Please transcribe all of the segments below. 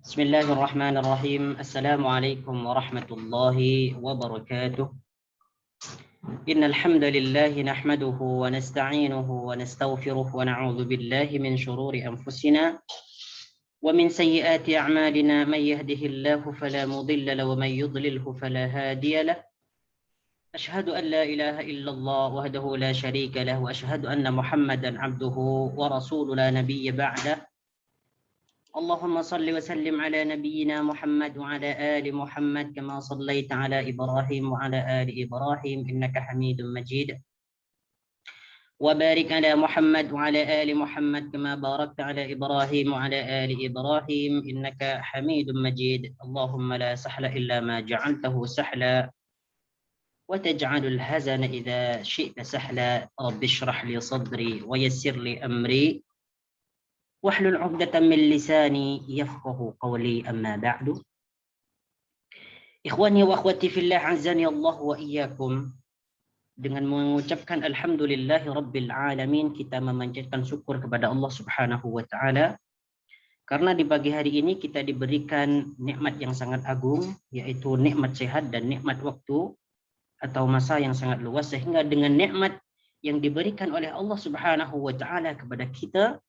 بسم الله الرحمن الرحيم. السلام عليكم ورحمة الله وبركاته. إن الحمد لله نحمده ونستعينه ونستغفره ونعوذ بالله من شرور أنفسنا ومن سيئات أعمالنا. من يهده الله فلا مضل له ومن يضلله فلا هادي له. أشهد أن لا إله إلا الله وحده لا شريك له وأشهد أن محمدا عبده ورسوله لا نبي بعده. اللهم صل وسلم على نبينا محمد وعلى آل محمد كما صليت على إبراهيم وعلى آل إبراهيم إنك حميد مجيد. وبارك على محمد وعلى آل محمد كما باركت على إبراهيم وعلى آل إبراهيم إنك حميد مجيد. اللهم لا سهل إلا ما جعلته سهلا وتجعل الحزن إذا شئت سهلا. رب اشرح لي صدري ويسر لي أمري واحلل عقدة من لساني يفقه قولي. أما بعد. Ikhwani wa akhwati fillah, azani Allah wa iyyakum. Dengan mengucapkan alhamdulillahi rabbil alamin, kita memanjatkan syukur kepada Allah Subhanahu wa taala karena di pagi hari ini kita diberikan nikmat yang sangat agung, yaitu nikmat sehat dan nikmat waktu atau masa yang sangat luas, sehingga dengan nikmat yang diberikan oleh Allah Subhanahu wa taala kepada kita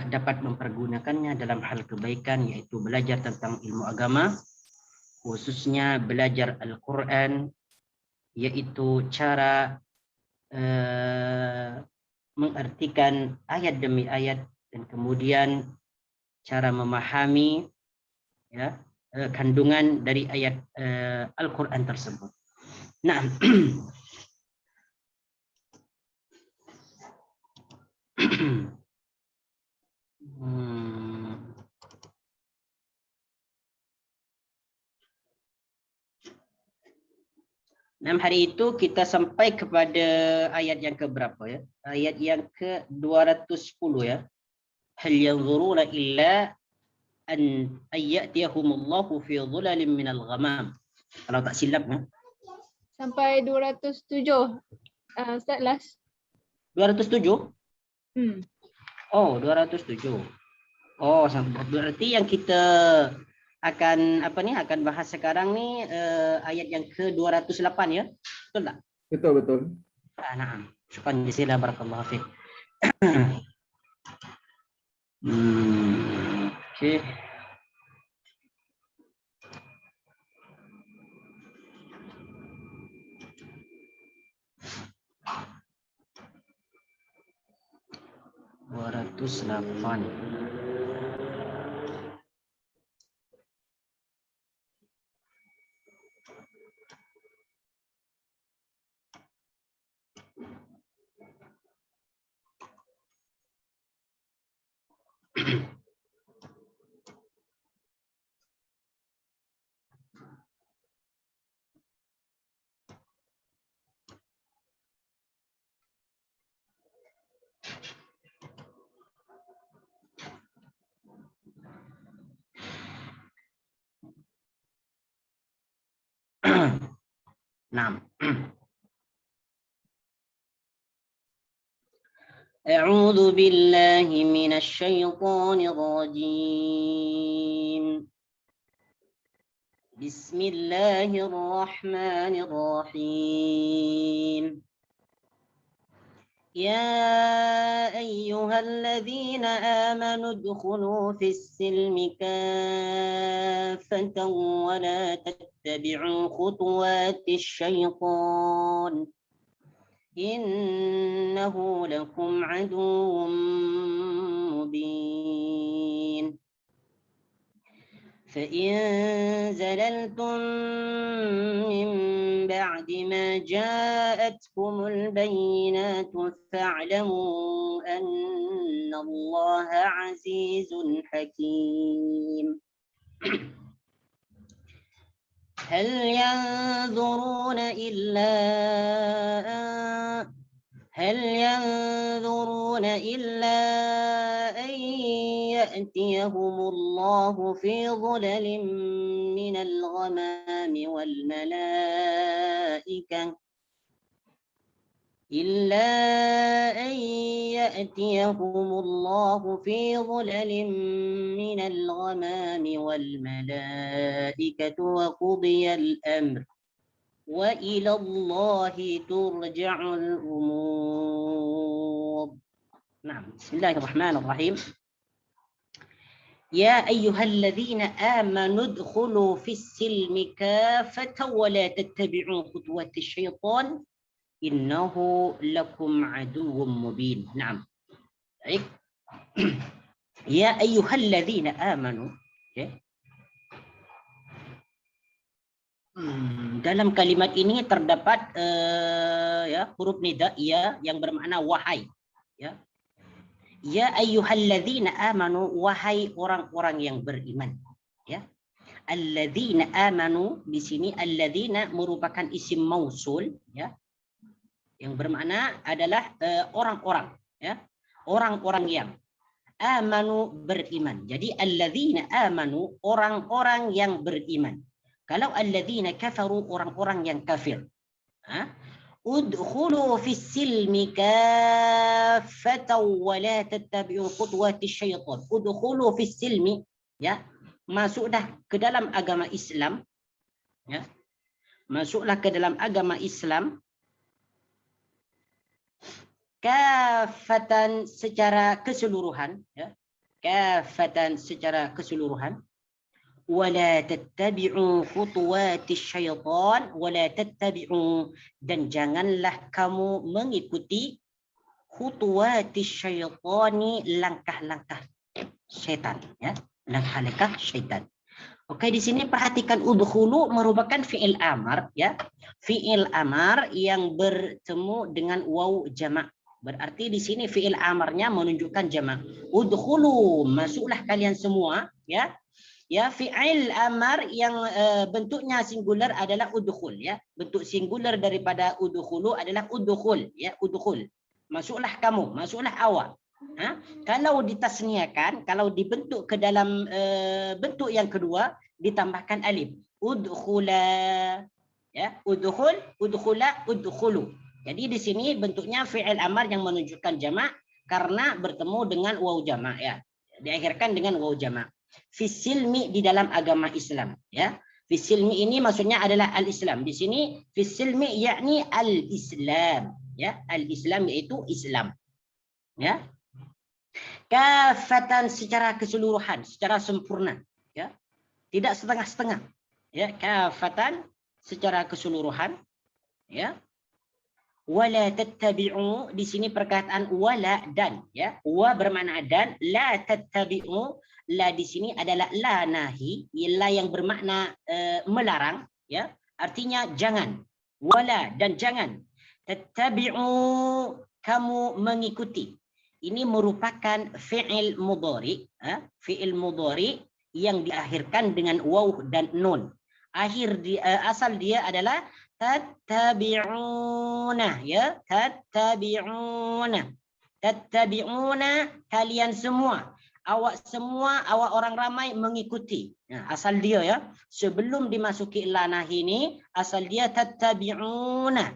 dapat mempergunakannya dalam hal kebaikan, yaitu belajar tentang ilmu agama, khususnya belajar Al-Quran, yaitu cara mengartikan ayat demi ayat dan kemudian cara memahami kandungan dari ayat Al-Quran tersebut. Nah, hari itu kita sampai kepada ayat yang keberapa ya? Ayat yang ke-210 ya. Hal yanzuruna illa an ayyatiyahumullahu fi dhulalin minal ghamam. Kalau tak silap ya. Sampai 207. Ustaz last. 207? Oh, 207. Oh, berarti yang kita akan bahas sekarang ni ayat yang ke-208 ya. Betul tak? Betul. Nah, syukran jazilan, barakallahu fiik. Okey. Naam. A'udzu billahi minasy syaithanir rajim. Bismillahirrahmanirrahim. يا أيها الذين آمنوا ادخلوا في السلم كافة ولا تتبعوا خطوات الشيطان إنه لكم عدو مبين فإن زللتم من بعد ما جاءتكم البينات فاعلموا أن الله عزيز حكيم. هل ينظرون إلا أن يأتيهم الله في ظلل من الغمام والملائكة إلا أن يأتيهم الله في ظلل من الغمام والملائكة وقضي الأمر وإلى الله ترجع الأمور. نعم. بسم الله الرحمن الرحيم. يا أيها الذين آمنوا ادخلوا في السلم كافة ولا تتبعوا خطوات الشيطان إنه لكم عدو مبين. نعم. Baik. Ya ayyuhalladzina amanu. Okay. Dalam kalimat ini terdapat ya huruf nida ya yang bermakna wahai. Ya. Ya ayyuhalladzina amanu, wahai orang-orang yang beriman. Ya. Alladzina amanu, di sini alladzina merupakan isim mausul ya. Yang bermakna adalah orang-orang ya. Orang-orang yang amanu, beriman. Jadi alladzina amanu, orang-orang yang beriman. Kalau alladzina kafaru, orang-orang yang kafir. Udkhulu fis silmi kaffatan wa la tattabi'u khutuwati syaitan. Udkhulu fis silmi, ya, masuklah ke dalam agama Islam, ya. Masuklah ke dalam agama Islam kafatan, secara keseluruhan, ya. Kafatan, secara keseluruhan. Wala tattabi'u khutuwati syaitan, wala tattabi'u, dan janganlah kamu mengikuti khutuwati syaitani, langkah-langkah syaitan, ya. Langkah-langkah syaitan. Oke, di sini perhatikan udkhulu merupakan fi'il amar, ya. Fi'il amar yang bertemu dengan waw jamak. Berarti di sini fi'il amarnya menunjukkan jamak. Udkhulu, masuklah kalian semua, ya. Ya, fi'il amar yang bentuknya singular adalah udkhul, ya. Bentuk singular daripada udkhulu adalah udkhul, ya, udkhul. Masuklah kamu, masuklah awak. Kalau ditasniakan, kalau dibentuk ke dalam bentuk yang kedua, ditambahkan alif. Udkhula, ya, udkhul, udkhula, udkhulu. Jadi di sini bentuknya fi'il amar yang menunjukkan jamak karena bertemu dengan waw jamak, ya. Diakhirkan dengan waw jamak. Fisilmi, di dalam agama Islam, ya. Fisilmi ini maksudnya adalah al-Islam. Di sini fisilmi yakni al-Islam, ya. Al-Islam yaitu Islam, ya. Kafatan, secara keseluruhan, secara sempurna, ya. Tidak setengah-setengah, ya. Kafatan, secara keseluruhan, ya. Wala tattabi'u, di sini perkataan wala dan, ya. Wa bermakna dan, la tattabi'u, la di sini adalah la nahi, la yang bermakna melarang, ya. Artinya jangan. Wala, dan jangan. Tattabi'u, kamu mengikuti. Ini merupakan fi'il mudhari, fi'il mudhari yang diakhirkan dengan waw dan nun. Asal dia adalah tattabi'una, ya. Tattabi'una. Tattabi'una, kalian semua. Awak semua, awak orang ramai mengikuti. Nah, asal dia, ya. Sebelum dimasuki lanah ini, asal dia tattabi'una.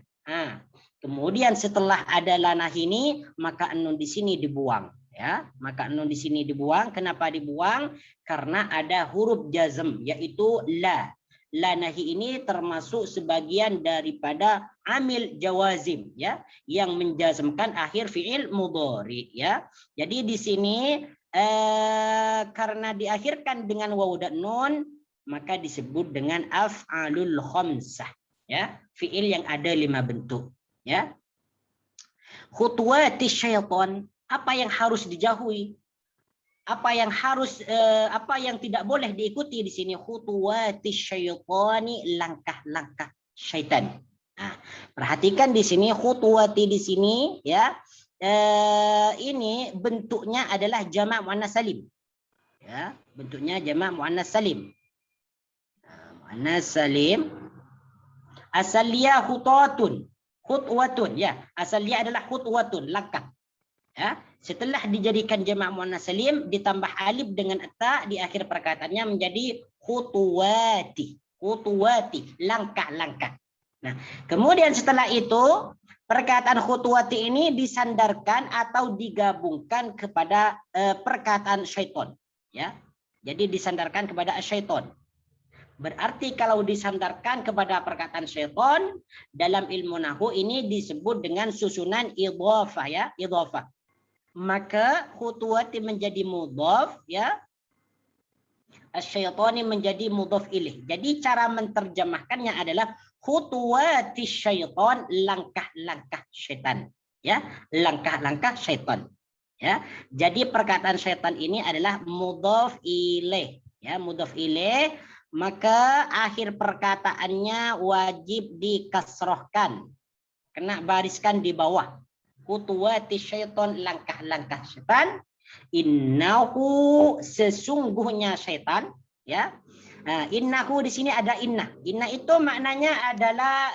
Kemudian setelah ada lanah ini, maka nun di sini dibuang, ya. Maka nun di sini dibuang. Kenapa dibuang? Karena ada huruf jazm, yaitu la. La nahi ini termasuk sebagian daripada amil jawazim, ya, yang menjazmkan akhir fi'il mudhari, ya. Jadi di sini karena diakhirkan dengan waw dan nun, maka disebut dengan af'alul khamsah, ya, fi'il yang ada 5 bentuk, ya. Khutuwati syaitan, apa yang harus dijauhi? Apa yang harus apa yang tidak boleh diikuti di sini? Khutuwati syaitani, langkah-langkah syaitan. Nah, perhatikan di sini khutuwati di sini, ya. Ini bentuknya adalah jamak muannas salim. Ya, bentuknya jamak muannas salim. Muannas salim. Asal dia khutwatun. Khutwatun, ya. Asal dia adalah khutwatun, langkah. Ya, setelah dijadikan jamak muannas salim ditambah alif dengan ta di akhir perkataannya menjadi khutuwati. Khutuwati, langkah-langkah. Nah, kemudian setelah itu Perkataan khutuwati ini disandarkan atau digabungkan kepada perkataan syaitan, ya. Jadi disandarkan kepada syaitan. Berarti kalau disandarkan kepada perkataan syaitan dalam ilmu nahwu ini disebut dengan susunan idhafah, ya, idhafah. Maka khutuwati menjadi mudhaf, ya. Asyaitani menjadi mudhaf ilaih. Jadi cara menterjemahkannya adalah khutuwati syaitan, langkah-langkah syaitan, ya, langkah-langkah syaitan, ya. Jadi perkataan syaitan ini adalah mudhaf ilaih, ya, mudhaf ilaih, maka akhir perkataannya wajib dikasrohkan, kena bariskan di bawah. Khutuwati syaitan, langkah-langkah syaitan. Innahu, sesungguhnya syaitan, ya. Nah, innahu di sini ada inna. Inna itu maknanya adalah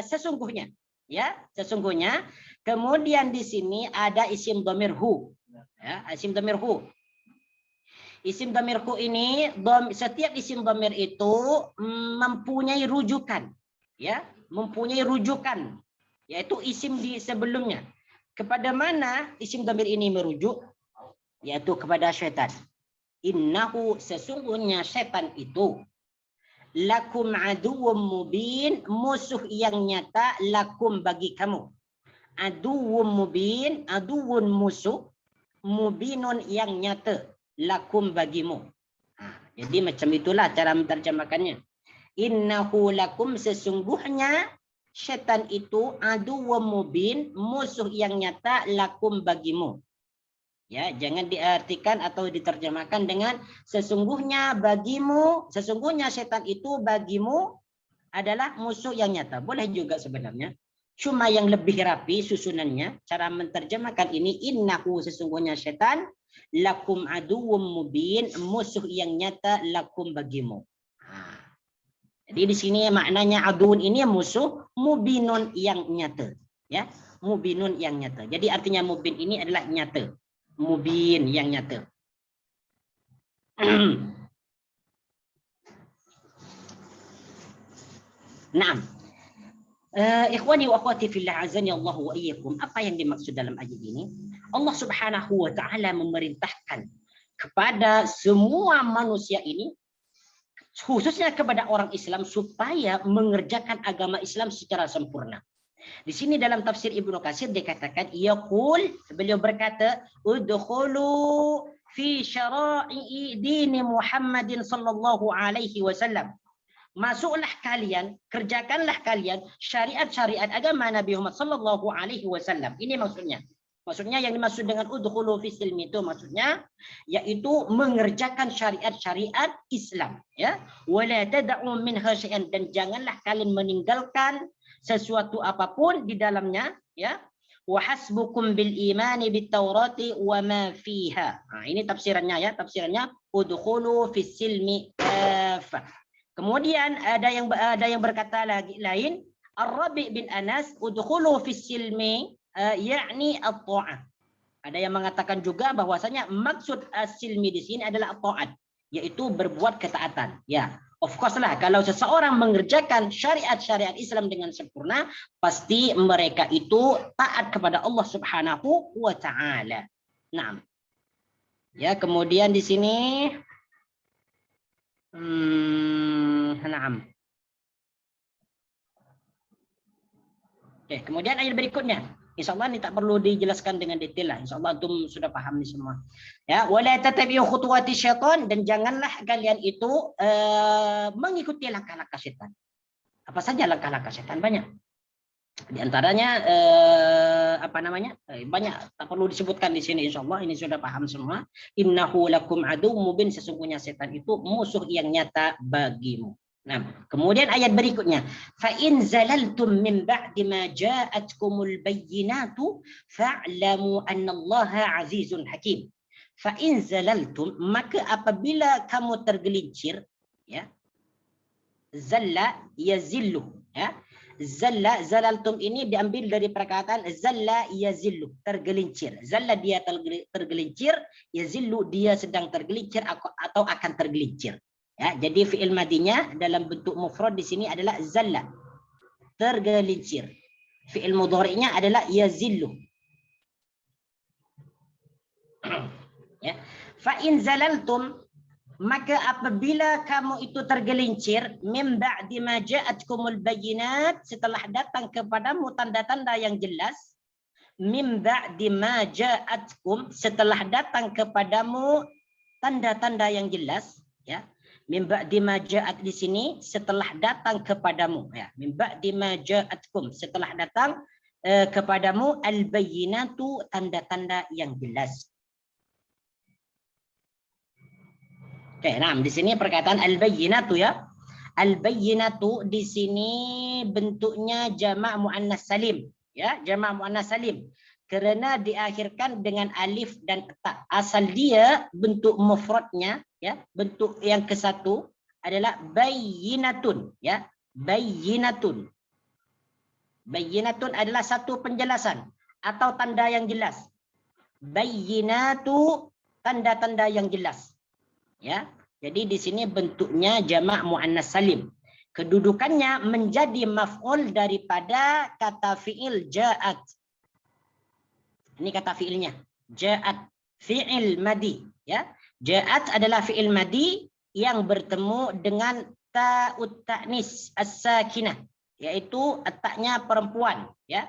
sesungguhnya, ya, sesungguhnya. Kemudian di sini ada isim dhamir hu, ya, isim dhamir hu. Isim dhamir hu ini, setiap isim dhamir itu mempunyai rujukan, ya, mempunyai rujukan, yaitu isim di sebelumnya. Kepada mana isim dhamir ini merujuk? Yaitu kepada syaitan. Innahu, sesungguhnya syaitan itu, lakum aduwwum mubin, musuh yang nyata, lakum bagi kamu. Aduwwum mubin, aduwwun musuh, mubinun yang nyata, lakum bagimu. Jadi macam itulah cara menterjemahkannya. Innahu lakum, sesungguhnya syaitan itu, aduwwum mubin, musuh yang nyata, lakum bagimu. Ya, jangan diartikan atau diterjemahkan dengan sesungguhnya bagimu, sesungguhnya setan itu bagimu adalah musuh yang nyata. Boleh juga sebenarnya. Cuma yang lebih rapi susunannya, cara menterjemahkan ini, innahu, sesungguhnya setan, lakum aduwwum mubin, musuh yang nyata, lakum bagimu. Jadi di sini maknanya aduun ini musuh, mubinun yang nyata, ya, mubinun yang nyata. Jadi artinya mubin ini adalah nyata. Mubin yang nyata. Naam. Ikhwani wa akhwati fillah, azani Allah wa iyyakum. Apa yang dimaksud dalam ayat ini? Allah Subhanahu wa taala memerintahkan kepada semua manusia ini, khususnya kepada orang Islam, supaya mengerjakan agama Islam secara sempurna. Di sini dalam tafsir Ibnu Katsir dikatakan, yaqul, beliau berkata, udkhulu fi syara'i dini Muhammadin sallallahu alaihi wasallam. Masuklah kalian, kerjakanlah kalian syariat-syariat agama Nabi Muhammad sallallahu alaihi wasallam. Ini maksudnya. Maksudnya yang dimaksud dengan udkhulu fi silmi itu maksudnya yaitu mengerjakan syariat-syariat Islam, ya. Wala tad'u minha syai'an, dan janganlah kalian meninggalkan sesuatu apapun di dalamnya, ya. Wa hasbukum bil imani bit taurati wa ma fiha. Nah, ini tafsirannya, ya, tafsirannya udkhulu fis silmi kafah. Kemudian ada yang berkata lagi lain, Ar-Rabi bin Anas, udkhulu fis silmi yakni at-ta'ah. Ada yang mengatakan juga bahwasanya maksud as-silmi di sini adalah at-ta'at, yaitu berbuat ketaatan, ya. Of course lah, kalau seseorang mengerjakan syariat-syariat Islam dengan sempurna, pasti mereka itu taat kepada Allah Subhanahu wa taala. Nah, ya, kemudian di sini naam. Oke, kemudian ayat berikutnya. Insyaallah ini tak perlu dijelaskan dengan detail lah. Insyaallah antum sudah paham ini semua. Ya, wala tatabi'u khutuwati syaitan, dan janganlah kalian itu mengikuti langkah-langkah syaitan. Apa saja langkah-langkah syaitan? Banyak. Di antaranya banyak, tak perlu disebutkan di sini. Insyaallah ini sudah paham semua. Innahu lakum aduwwum mubin, sesungguhnya setan itu musuh yang nyata bagimu. Nah, kemudian ayat berikutnya, fa in zalaltum min ba'di ma ja'atkumul bayyinatu fa'lamu annallaha azizun hakim. Fa in zalaltum, maka apabila kamu tergelincir, ya. Zalla yazillu, ya. Zalla, zalaltum ini diambil dari perkataan zalla yazillu, tergelincir. Zalla dia tergelincir, yazillu dia sedang tergelincir atau akan tergelincir. Ya, jadi fi'il madinya dalam bentuk mufrad di sini adalah zalla, tergelincir. Fi'il mudhari'nya adalah yazillu. Ya. Fa in zalaltum, maka apabila kamu itu tergelincir, mim ba'di ma ja'atkumul bayyinat, setelah datang kepadamu tanda-tanda yang jelas, mim ba'di ma ja'atkum, setelah datang kepadamu tanda-tanda yang jelas, ya. Mim ba'di ma ja'at di sini setelah datang kepadamu, ya. Mim ba'di ma ja'atkum, setelah datang kepadamu al-bayyinatu, tanda-tanda yang jelas. Oke, nah di sini perkataan al-bayyinatu ya. Al-bayyinatu di sini bentuknya jamak muannas salim, ya, jamak muannas salim. Karena diakhirkan dengan alif dan ta. Asal dia bentuk mufradnya, ya, bentuk yang ke satu adalah bayyinatun, ya. Bayyinatun. Bayyinatun adalah satu penjelasan atau tanda yang jelas. Bayyinatu, tanda-tanda yang jelas. Ya, jadi di sini bentuknya jamak muannas salim. Kedudukannya menjadi maf'ul daripada kata fi'il ja'at. Ini kata fi'ilnya, ja'at, fi'il madi, ya. Ja'at adalah fi'il madi yang bertemu dengan ta'ut ta'nis as-sakinah, yaitu at-ta'nya perempuan, ya.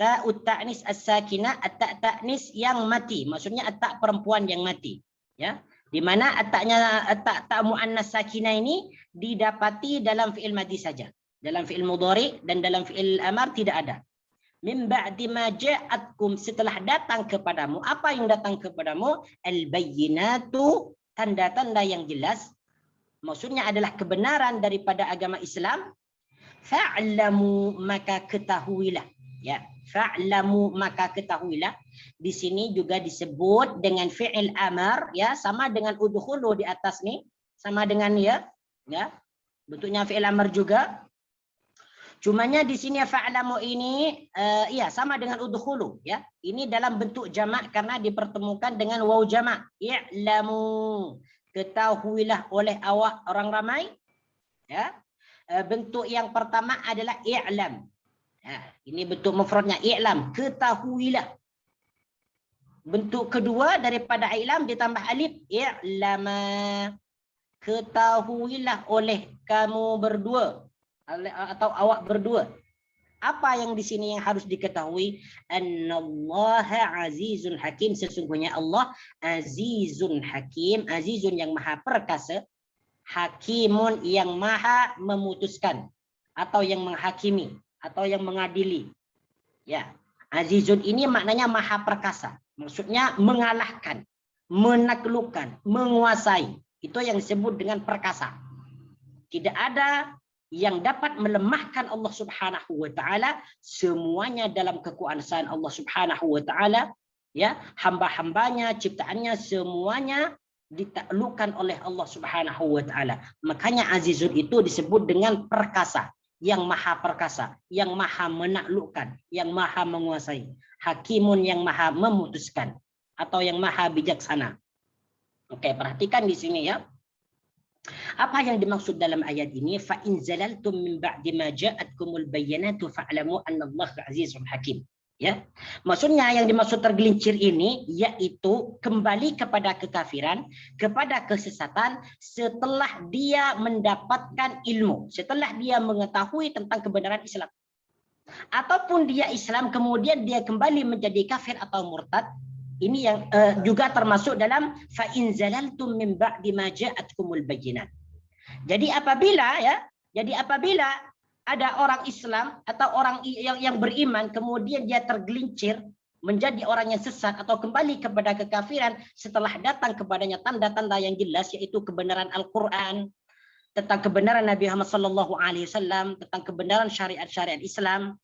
Ta'ut ta'nis as-sakinah, at-ta' ta'nis yang mati, maksudnya at-ta' perempuan yang mati, ya. Di mana ta' muannas sakinah ini didapati dalam fi'il madhi saja. Dalam fi'il mudhari dan dalam fi'il amar tidak ada. Min ba'di ma ja'atkum, setelah datang kepadamu. Apa yang datang kepadamu? Al-bayyinatu, tanda-tanda yang jelas. Maksudnya adalah kebenaran daripada agama Islam. Fa'lamu, maka ketahuilah. Ya, fa'lamu, maka ketahuilah. Di sini juga disebut dengan fi'il amar, ya, sama dengan udkhulu di atas nih, sama dengan ya, bentuknya fi'il amar juga. Cumanya di sini fa'lamu ini ya sama dengan udkhulu, ya. Ini dalam bentuk jamak karena dipertemukan dengan waw jamak. I'lamu, ketahuilah oleh awak orang ramai, ya. Bentuk yang pertama adalah i'lam. Ya, ini bentuk mufradnya i'lam, ketahuilah. Bentuk kedua daripada i'lam ditambah alif, i'lama, ketahuilah oleh kamu berdua atau awak berdua. Apa yang di sini yang harus diketahui? Annallaha azizun hakim, sesungguhnya Allah azizun hakim, azizun yang maha perkasa, hakimun yang maha memutuskan atau yang menghakimi atau yang mengadili. Ya, azizun ini maknanya maha perkasa. Maksudnya mengalahkan, menaklukkan, menguasai. Itu yang disebut dengan perkasa. Tidak ada yang dapat melemahkan Allah Subhanahu wa taala, semuanya dalam kekuasaan Allah Subhanahu wa taala, ya. Hamba-hambanya, ciptaannya semuanya ditaklukkan oleh Allah Subhanahu wa taala. Makanya azizun itu disebut dengan perkasa. Yang maha perkasa, yang maha menaklukkan, yang maha menguasai. Hakimun yang maha memutuskan atau yang maha bijaksana. Oke, perhatikan di sini ya. Apa yang dimaksud dalam ayat ini? Fa in zalaltum min ba'di ma ja'atkumul bayyinatu fa'lamu annallaha azizun hakim. Ya. Maksudnya yang dimaksud tergelincir ini yaitu kembali kepada kekafiran, kepada kesesatan setelah dia mendapatkan ilmu, setelah dia mengetahui tentang kebenaran Islam. Ataupun dia Islam kemudian dia kembali menjadi kafir atau murtad. Ini yang juga termasuk dalam fa in zalaltum min ba'di ma ja'atkumul bayyinat. Jadi apabila ada orang Islam atau orang yang beriman kemudian dia tergelincir menjadi orang yang sesat atau kembali kepada kekafiran setelah datang kepadanya tanda-tanda yang jelas yaitu kebenaran Al-Qur'an, tentang kebenaran Nabi Muhammad SAW, tentang kebenaran syariat-syariat Islam,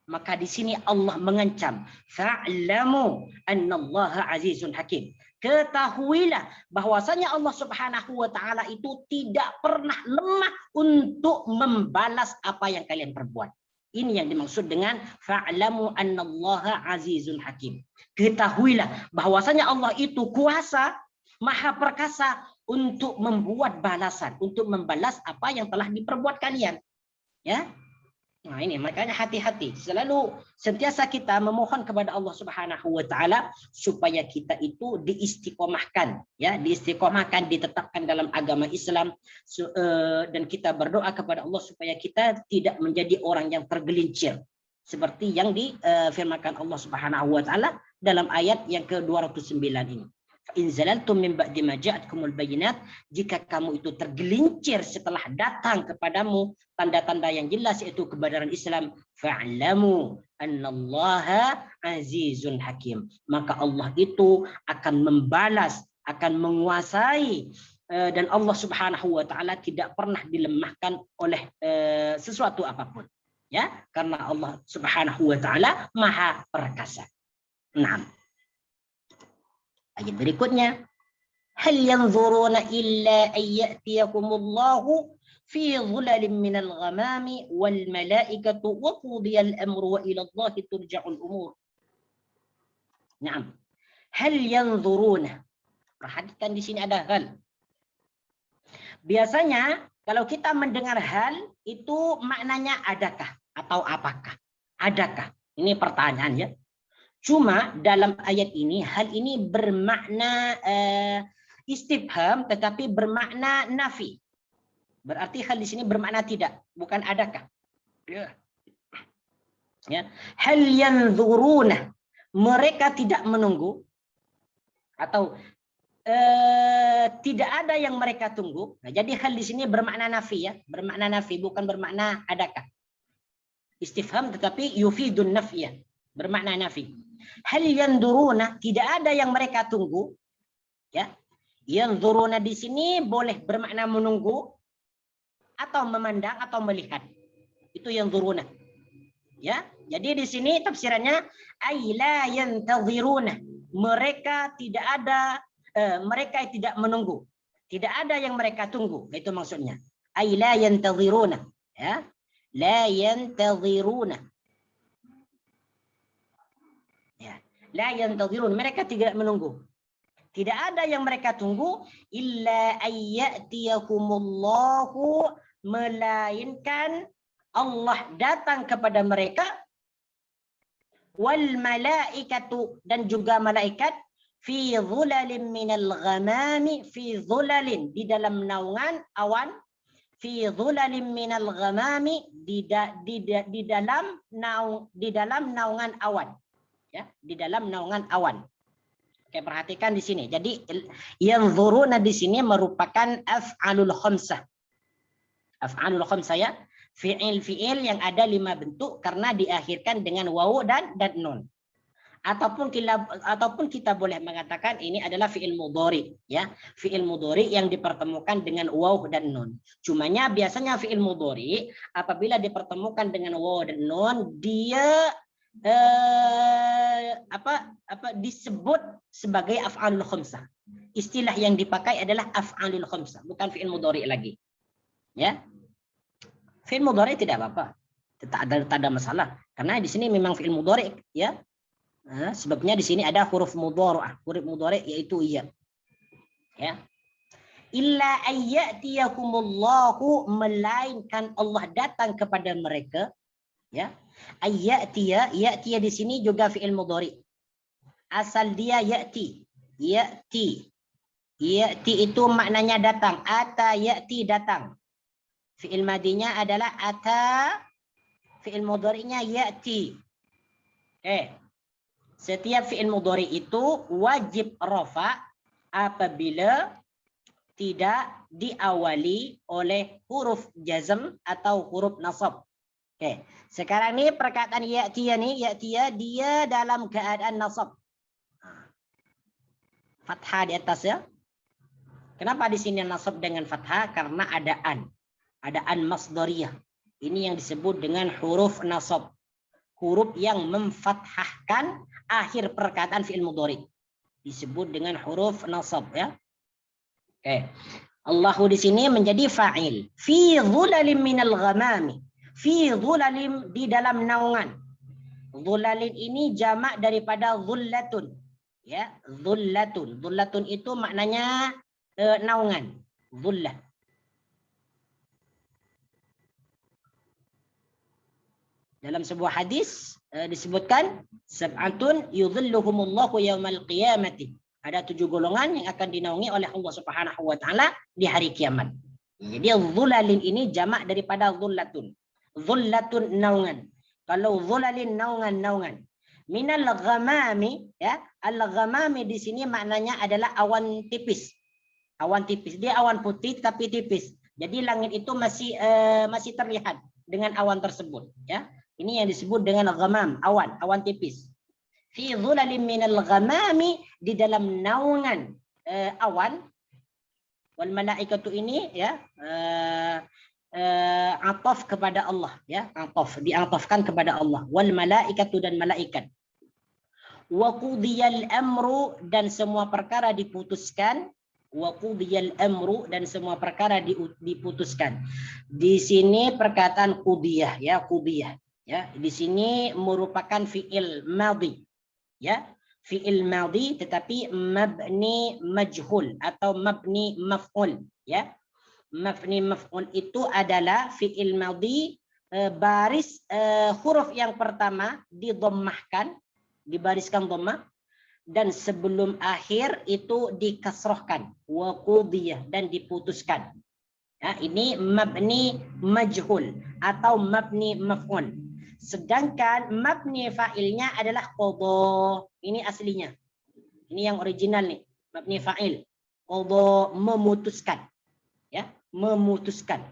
maka di sini Allah mengancam, fa'lamu annallaha azizun hakim. Ketahuilah bahwasanya Allah Subhanahu wa taala itu tidak pernah lemah untuk membalas apa yang kalian perbuat. Ini yang dimaksud dengan fa'lamu annallaha azizun hakim. Ketahuilah bahwasanya Allah itu kuasa, maha perkasa untuk membuat balasan, untuk membalas apa yang telah diperbuat kalian. Ya. Nah ini makanya hati-hati. Selalu sentiasa kita memohon kepada Allah Subhanahu wa taala supaya kita itu diistiqomahkan, ya, diistiqomahkan, ditetapkan dalam agama Islam, dan kita berdoa kepada Allah supaya kita tidak menjadi orang yang tergelincir seperti yang difirmankan Allah Subhanahu wa taala dalam ayat yang ke-209 ini. In zalaltum min ba'di ma ja'atkumul bayyinat, jika kamu itu tergelincir setelah datang kepadamu tanda-tanda yang jelas yaitu kebenaran Islam, fa'lamu annallaha azizun hakim, maka Allah itu akan membalas, akan menguasai, dan Allah Subhanahu wa taala tidak pernah dilemahkan oleh sesuatu apapun, ya, karena Allah Subhanahu wa taala maha perkasa. Nah, ayat berikutnya, hal yanzuruna illa an ya'tiyakumullahu fi dhulalin minal ghamami wal malaikatu wa qudiyal amru wa ila Allahi turja'ul umur. Naam. Hal yanzuruna. Perhatikan di sini ada hal. Biasanya kalau kita mendengar hal itu maknanya adakah atau apakah? Adakah? Ini pertanyaan, ya. Cuma dalam ayat ini hal ini bermakna istifham tetapi bermakna nafi. Berarti hal di sini bermakna tidak, bukan adakah. Ya. Hal yanzuruna, mereka tidak menunggu atau tidak ada yang mereka tunggu. Nah, jadi hal di sini bermakna nafi, ya, bermakna nafi, bukan bermakna adakah. Istifham tetapi yufidun nafiyah, bermakna nafi. Hal yanzuruna, tidak ada yang mereka tunggu, ya. Yanzuruna di sini boleh bermakna menunggu atau memandang atau melihat. Itu yanzuruna. Ya. Jadi di sini tafsirannya ay la yantaziruna. Mereka tidak ada, mereka tidak menunggu. Tidak ada yang mereka tunggu. Itu maksudnya. Ay la yantaziruna, ya. La yantaziruna. La yantazirun, mereka tidak menunggu. Tidak ada yang mereka tunggu illa ayyatiyakumullahu, melainkan Allah datang kepada mereka, wal malaikatu, dan juga malaikat, fi dhulalin minal ghamami, fi dhulalin, di dalam naungan awan, fi dhulalin minal ghamami, di dalam naungan awan. Ya, di dalam naungan awan. Oke, perhatikan di sini. Jadi yanzuruna di sini merupakan af'alul khamsah. Af'alul khamsah, ya. Fi'il yang ada 5 bentuk karena diakhirkan dengan wawu dan nun. Ataupun kita boleh mengatakan ini adalah fi'il mudhari, ya. Fi'il mudhari yang dipertemukan dengan wawu dan nun. Cumanya biasanya fi'il mudhari apabila dipertemukan dengan wawu dan nun, dia disebut sebagai af'alul khamsah. Istilah yang dipakai adalah af'alul khamsah, bukan fi'il mudhari lagi. Ya. Fi'il mudhari tidak apa-apa. Tak ada masalah karena di sini memang fi'il mudhari, ya. Nah, sebabnya di sini ada huruf mudhari'ah. Huruf mudhari yaitu iya. Ya. Illa ayyatiyakumullahu, melainkan Allah datang kepada mereka, ya. Ayyatiya, ya'tiya di sini juga fi'il mudhari. Asal dia ya'ti. Ya'ti. Ya'ti itu maknanya datang. Ata ya'ti, datang. Fi'il madinya adalah ata. Fi'il mudhari'nya ya'ti. Setiap fi'il mudhari itu wajib rafa apabila tidak diawali oleh huruf jazm atau huruf nasab. Sekarang ini perkataan ya'tiya nih, ya'tiya dia dalam keadaan nasab. Fathah di atas, ya. Kenapa di sini nasab dengan fathah? Karena ada an. Ada an masdariyah. Ini yang disebut dengan huruf nasab. Huruf yang memfathahkan akhir perkataan fi'il mudhari. Disebut dengan huruf nasab, ya. Allahu di sini menjadi fa'il. Fi dhulalim minal ghamami. Fi dhulalim, di dalam naungan. Dhulalin ini jamak daripada dhullatun. Ya, dhullatun. Dhullatun itu maknanya naungan. Dhullah. Dalam sebuah hadis disebutkan sab'atun yudhilluhumullahu yaumal qiyamati. Ada 7 golongan yang akan dinaungi oleh Allah Subhanahu wa taala di hari kiamat. Jadi dhulalin ini jamak daripada dhullatun. Dhullatun naungan. Kalau dhulalin naungan. Minal ghamami, ya, al-ghamami di sini maknanya adalah awan tipis. Awan tipis. Dia awan putih tapi tipis. Jadi langit itu masih terlihat dengan awan tersebut, ya. Ini yang disebut dengan ghamam, awan tipis. Fi dhulalim minal ghamami, di dalam naungan awan. Wal malaikatu ini, ya, ataf kepada Allah, ya, diatafkan kepada Allah. Wal malaikatu, dan malaikat. Wa qudiyal amru, dan semua perkara diputuskan. Wa qudiyal amru, dan semua perkara diputuskan. Di sini perkataan qudiyah, ya, qudiyah, ya. Di sini merupakan fi'il madhi, ya. Fi'il madhi tetapi mabni majhul atau mabni maf'ul, ya. Mabni maf'ul itu adalah fi'il madhi, baris huruf yang pertama didommahkan, dibariskan dhammah, dan sebelum akhir itu dikasrohkan, wa qudiyah, dan diputuskan. Ya, ini mabni majhul atau mabni maf'ul. Sedangkan mabni fa'ilnya adalah qadha. Ini aslinya. Ini yang original nih, mabni fa'il. Qadha, memutuskan. Ya, memutuskan.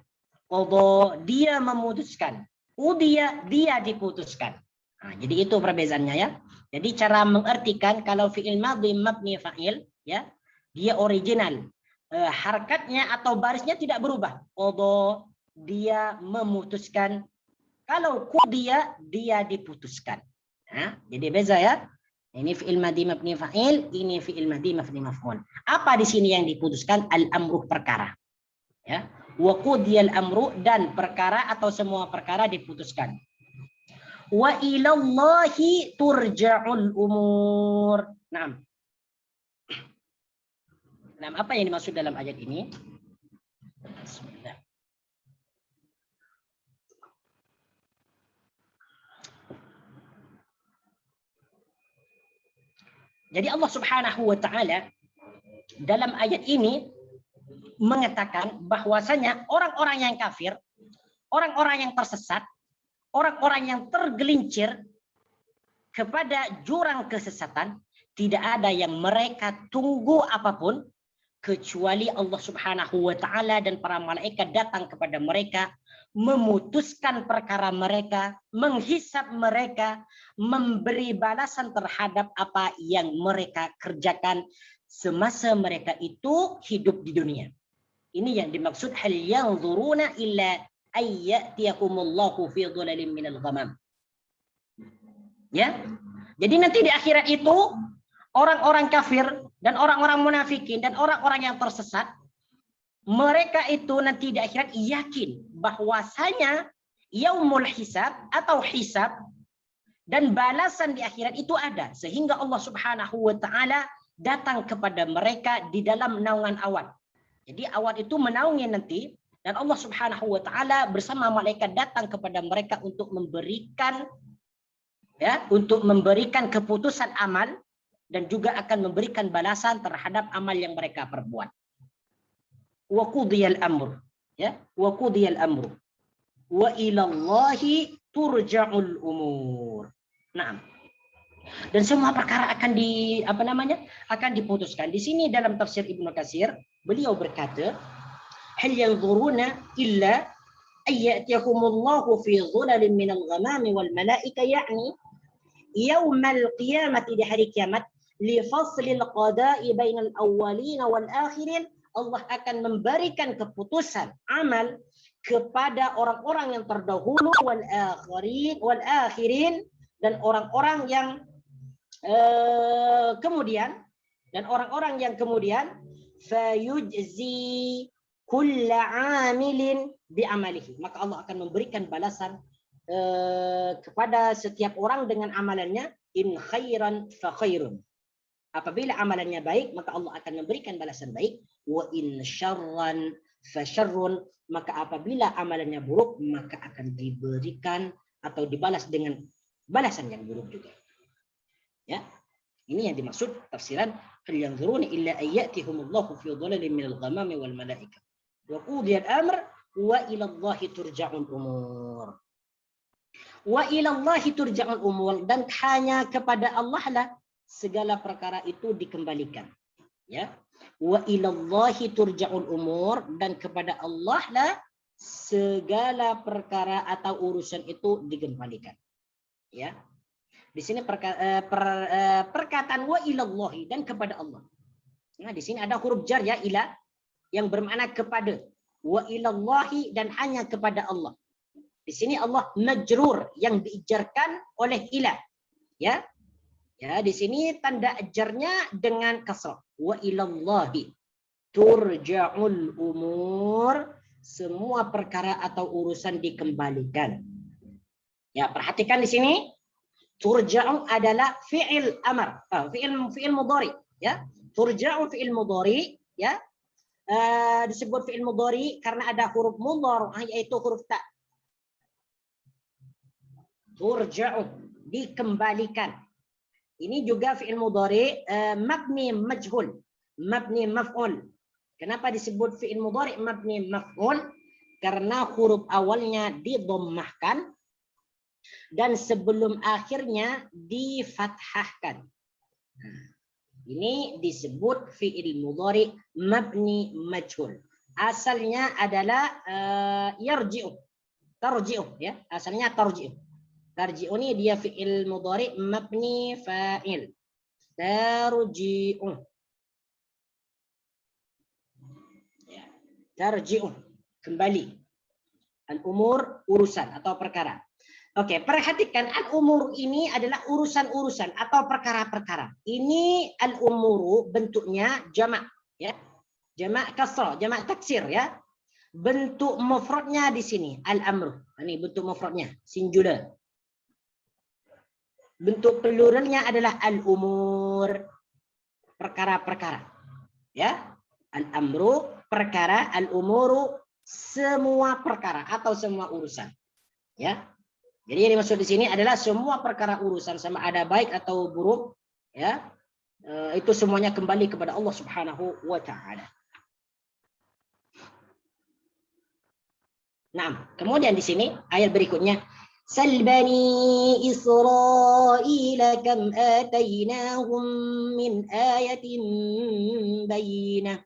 Qadha, dia memutuskan. Qudiyah, dia diputuskan. Nah, jadi itu perbezaannya, ya. Jadi cara mengartikan kalau fi'il madhi mabni fa'il, ya, dia original. Harakatnya atau barisnya tidak berubah. Qadha, dia memutuskan. Kalau qudiyah, dia diputuskan. Nah, jadi beza, ya. Ini fi'il madhi mabni fa'il, ini fi'il madhi mabni maf'ul. Apa di sini yang diputuskan? Al-amru, perkara. Ya. Wa qudiyal amru, dan perkara atau semua perkara diputuskan. Wa ilallahi turja'ul umur. Naam. Nah, apa yang dimaksud dalam ayat ini? Bismillah. Jadi Allah Subhanahu wa taala dalam ayat ini mengatakan bahwasanya orang-orang yang kafir, orang-orang yang tersesat, orang-orang yang tergelincir kepada jurang kesesatan, tidak ada yang mereka tunggu apapun kecuali Allah Subhanahu wa taala dan para malaikat datang kepada mereka, memutuskan perkara mereka, menghisap mereka, memberi balasan terhadap apa yang mereka kerjakan semasa mereka itu hidup di dunia. Ini yang dimaksud hal yanzuruna illa ayyatiyakumullahu fi dhulalin minal ghamam. Ya. Jadi nanti di akhirat itu orang-orang kafir dan orang-orang munafikin dan orang-orang yang tersesat, mereka itu nanti di akhirat yakin bahwasanya yaumul hisab atau hisab dan balasan di akhirat itu ada, sehingga Allah Subhanahu wa taala datang kepada mereka di dalam naungan awan. Jadi awan itu menaungi nanti, dan Allah Subhanahu wa taala bersama malaikat datang kepada mereka untuk memberikan, ya, untuk memberikan keputusan amal dan juga akan memberikan balasan terhadap amal yang mereka perbuat. Wa qudiyal amr, ya, wa qudiyal amru wa ilallahi turja'ul umur. Naam. Dan semua perkara akan akan diputuskan. Di sini dalam tafsir Ibnu Katsir beliau berkata, hal yanzuruna illa ayyatiyakumullahu fi dhulalin minal ghamami wal malaika, yakni yaumal qiyamati, di hari kiamat, li faslil qada'i bainal awwalin wal akhirin. Allah akan memberikan keputusan amal kepada orang-orang yang terdahulu wal akhirin, dan orang-orang yang kemudian, fayujzi kulla amilin bi amalihi, maka Allah akan memberikan balasan kepada setiap orang dengan amalannya. In khairan fa khairun, apabila amalannya baik maka Allah akan memberikan balasan baik. Wa in syarran fa syarrun, maka apabila amalannya buruk maka akan diberikan atau dibalas dengan balasan yang buruk juga. Ya. Ini yang dimaksud tafsiran hal yanzuruna illa ayyatihumullahu fi dhalalin minal ghamami wal malaikah wa qudiyal amr wa ila Allahi turja'ul umur. Wa ila Allahi turja'ul umur, dan hanya kepada Allah lah segala perkara itu dikembalikan. Ya. Wa ila Allahi turja'ul umur, dan kepada Allah lah segala perkara atau urusan itu dikembalikan. Ya. Di sini perkataan wa ilallahi, dan kepada Allah. Nah, di sini ada huruf jar ya, ila, yang bermakna kepada. Wa ilallahi, dan hanya kepada Allah. Di sini Allah majrur, yang diijarkan oleh ila. Ya. Ya, di sini tanda ajarnya dengan kasrah. Wa ilallahi turja'ul umur, semua perkara atau urusan dikembalikan. Ya, perhatikan di sini. Turja'u adalah fi'il amar, fi'il mudhari, ya. Turja'u fi'il mudhari, ya. Disebut fi'il mudhari karena ada huruf mudhari, yaitu huruf ta. Turja'u, dikembalikan. Ini juga fi'il mudhari mabni majhul, mabni maf'ul. Kenapa disebut fi'il mudhari mabni maf'ul? Karena huruf awalnya didhammahkan dan sebelum akhirnya difathahkan. Ini disebut fi'il mudhari mabni majhul. Asalnya adalah yarji'u, tarji'u, ya. Asalnya tarji'u. Tarji'u ini dia fi'il mudhari mabni fa'il. Tarji'u. Ya. Tarji'u, kembali. Al-umur, urusan atau perkara. Oke, perhatikan al-umur ini adalah urusan-urusan atau perkara-perkara. Ini al-umuru bentuknya jamak, ya. Jamak kasrah, jamak taksir, ya. Bentuk mufradnya di sini al-amru. Ini bentuk mufradnya singular. Bentuk pluralnya adalah al-umur, perkara-perkara. Ya. Al-amru perkara, al-umuru semua perkara atau semua urusan. Ya. Jadi yang dimaksud di sini adalah semua perkara urusan, sama ada baik atau buruk, ya, itu semuanya kembali kepada Allah Subhanahu wa Ta'ala. Nah, kemudian di sini ayat berikutnya, Sal bani Israil kam atainahum min ayatin bayyinah.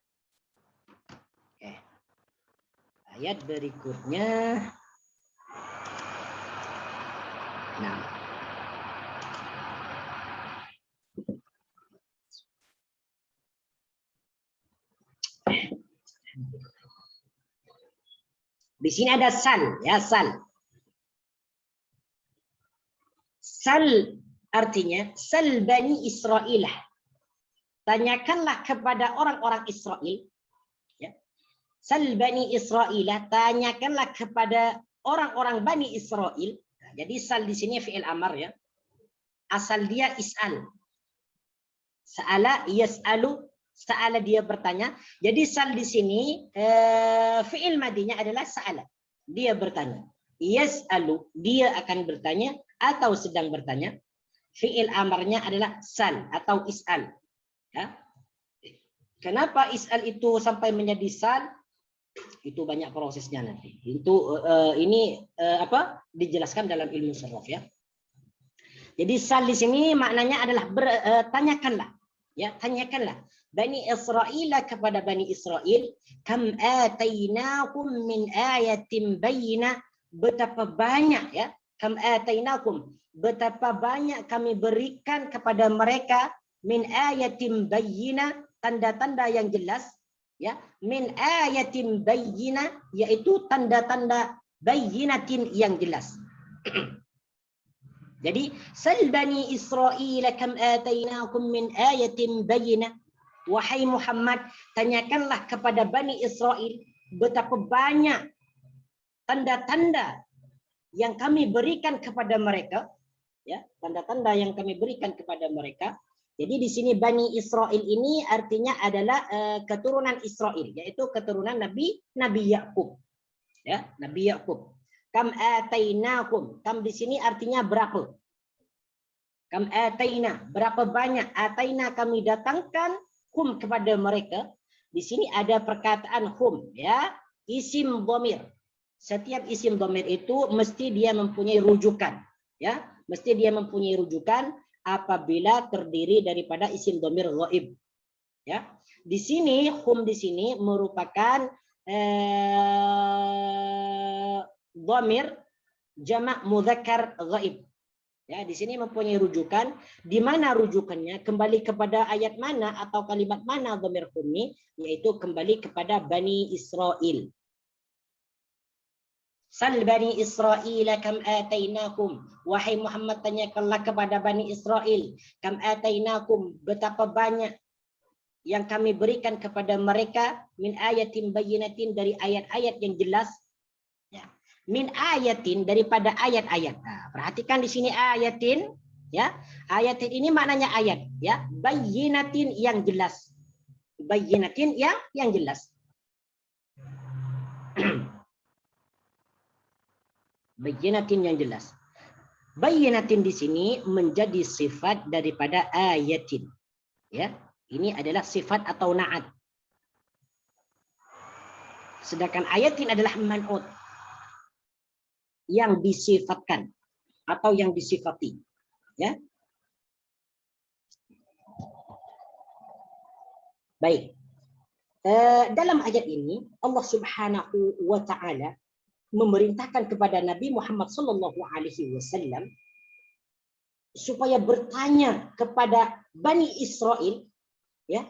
Ayat berikutnya. Nah. Di sini ada sal, ya, sal. Sal artinya sal bani Israil. Tanyakanlah kepada orang-orang Israel, ya. Sal bani Israil, tanyakanlah kepada orang-orang Bani Israel. Jadi sal di sini fi'il amar, ya. Asal dia is'al. Sa'ala yas'alu, sa'ala dia bertanya. Jadi sal di sini fi'il madinya adalah sa'ala. Dia bertanya. Yas'alu, dia akan bertanya atau sedang bertanya. Fi'il amarnya adalah sal atau is'al. Ya. Kenapa is'al itu sampai menjadi sal? Itu banyak prosesnya nanti. Itu ini dijelaskan dalam ilmu saraf, ya. Jadi sal di sini maknanya adalah tanyakanlah, ya, tanyakanlah Bani Israil kepada Bani Israel, kam atainakum min ayatin bayyinah, betapa banyak, ya, kam atainakum, betapa banyak kami berikan kepada mereka min ayatin bayyinah, tanda-tanda yang jelas. Ya, min ayatin bayyinah, yaitu tanda-tanda bayyinatin yang jelas. Jadi sal bani Israil kam atainakum min ayatin bayyinah, wahai Muhammad, tanyakanlah kepada Bani Israel betapa banyak tanda-tanda yang kami berikan kepada mereka, ya, tanda-tanda yang kami berikan kepada mereka. Jadi di sini Bani Israel ini artinya adalah keturunan Israel, yaitu keturunan Nabi Yakub. Ya, Nabi Yakub. Kam atainakum. Kam di sini artinya berapa? Kam ataina, berapa banyak? Ataina kami datangkan hum kepada mereka. Di sini ada perkataan hum, ya, isim dhamir. Setiap isim dhamir itu mesti dia mempunyai rujukan, ya, mesti dia mempunyai rujukan apabila terdiri daripada isim dhamir ghaib, ya. Di sini hum di sini merupakan dhamir jamak mudzakkar ghaib. Ya, di sini mempunyai rujukan. Di mana rujukannya? Kembali kepada ayat mana atau kalimat mana dhamir hum ini? Yaitu kembali kepada Bani Israel. Sal Bani Israel kam atainakum. Wahai Muhammad, tanyakanlah kepada Bani Israel. Kam atainakum, betapa banyak yang kami berikan kepada mereka min ayatin bayyinatin, dari ayat-ayat yang jelas. Ya. Min ayatin, daripada ayat-ayat. Nah, perhatikan di sini ayatin, ya. Ayatin ini maknanya ayat, ya. Bayyinatin, yang jelas. Bayyinatin, yang jelas. Bayyinatin, yang jelas. Bayyinatin di sini menjadi sifat daripada ayatin, ya. Ini adalah sifat atau na'at. Sedangkan ayatin adalah man'ut, yang disifatkan atau yang disifati, ya. Baik. Dalam ayat ini Allah Subhanahu wa taala memerintahkan kepada Nabi Muhammad sallallahu alaihi wasallam supaya bertanya kepada Bani Israel, ya,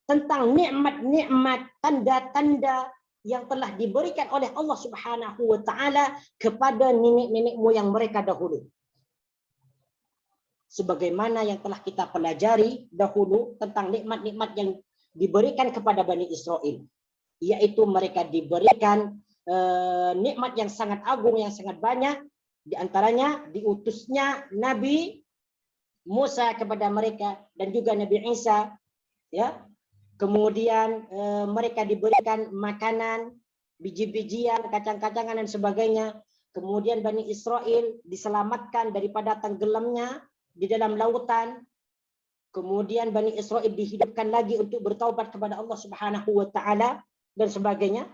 tentang nikmat-nikmat, tanda-tanda yang telah diberikan oleh Allah Subhanahu wa taala kepada nenek-nenek moyang mereka dahulu. Sebagaimana yang telah kita pelajari dahulu tentang nikmat-nikmat yang diberikan kepada Bani Israel, yaitu mereka diberikan nikmat yang sangat agung, yang sangat banyak. Di antaranya diutusnya Nabi Musa kepada mereka dan juga Nabi Isa, ya. Kemudian mereka diberikan makanan, biji-bijian, kacang-kacangan dan sebagainya. Kemudian Bani Israel diselamatkan daripada tenggelamnya di dalam lautan. Kemudian Bani Israel dihidupkan lagi untuk bertaubat kepada Allah Subhanahu wa taala dan sebagainya.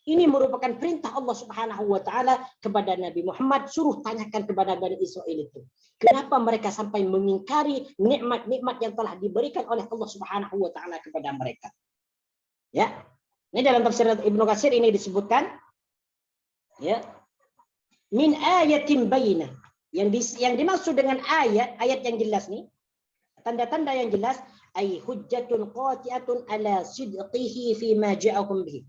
Ini merupakan perintah Allah Subhanahu wa taala kepada Nabi Muhammad, suruh tanyakan kepada Bani Israel itu. Kenapa mereka sampai mengingkari nikmat-nikmat yang telah diberikan oleh Allah Subhanahu wa taala kepada mereka? Ya. Ini dalam tafsir Ibnu Katsir ini disebutkan, ya. Min ayatin bayyinah. Yang dimaksud dengan ayat yang jelas nih, tanda-tanda yang jelas, ay hujjatun qati'atun ala sidqihi fi ma ja'akum bihi.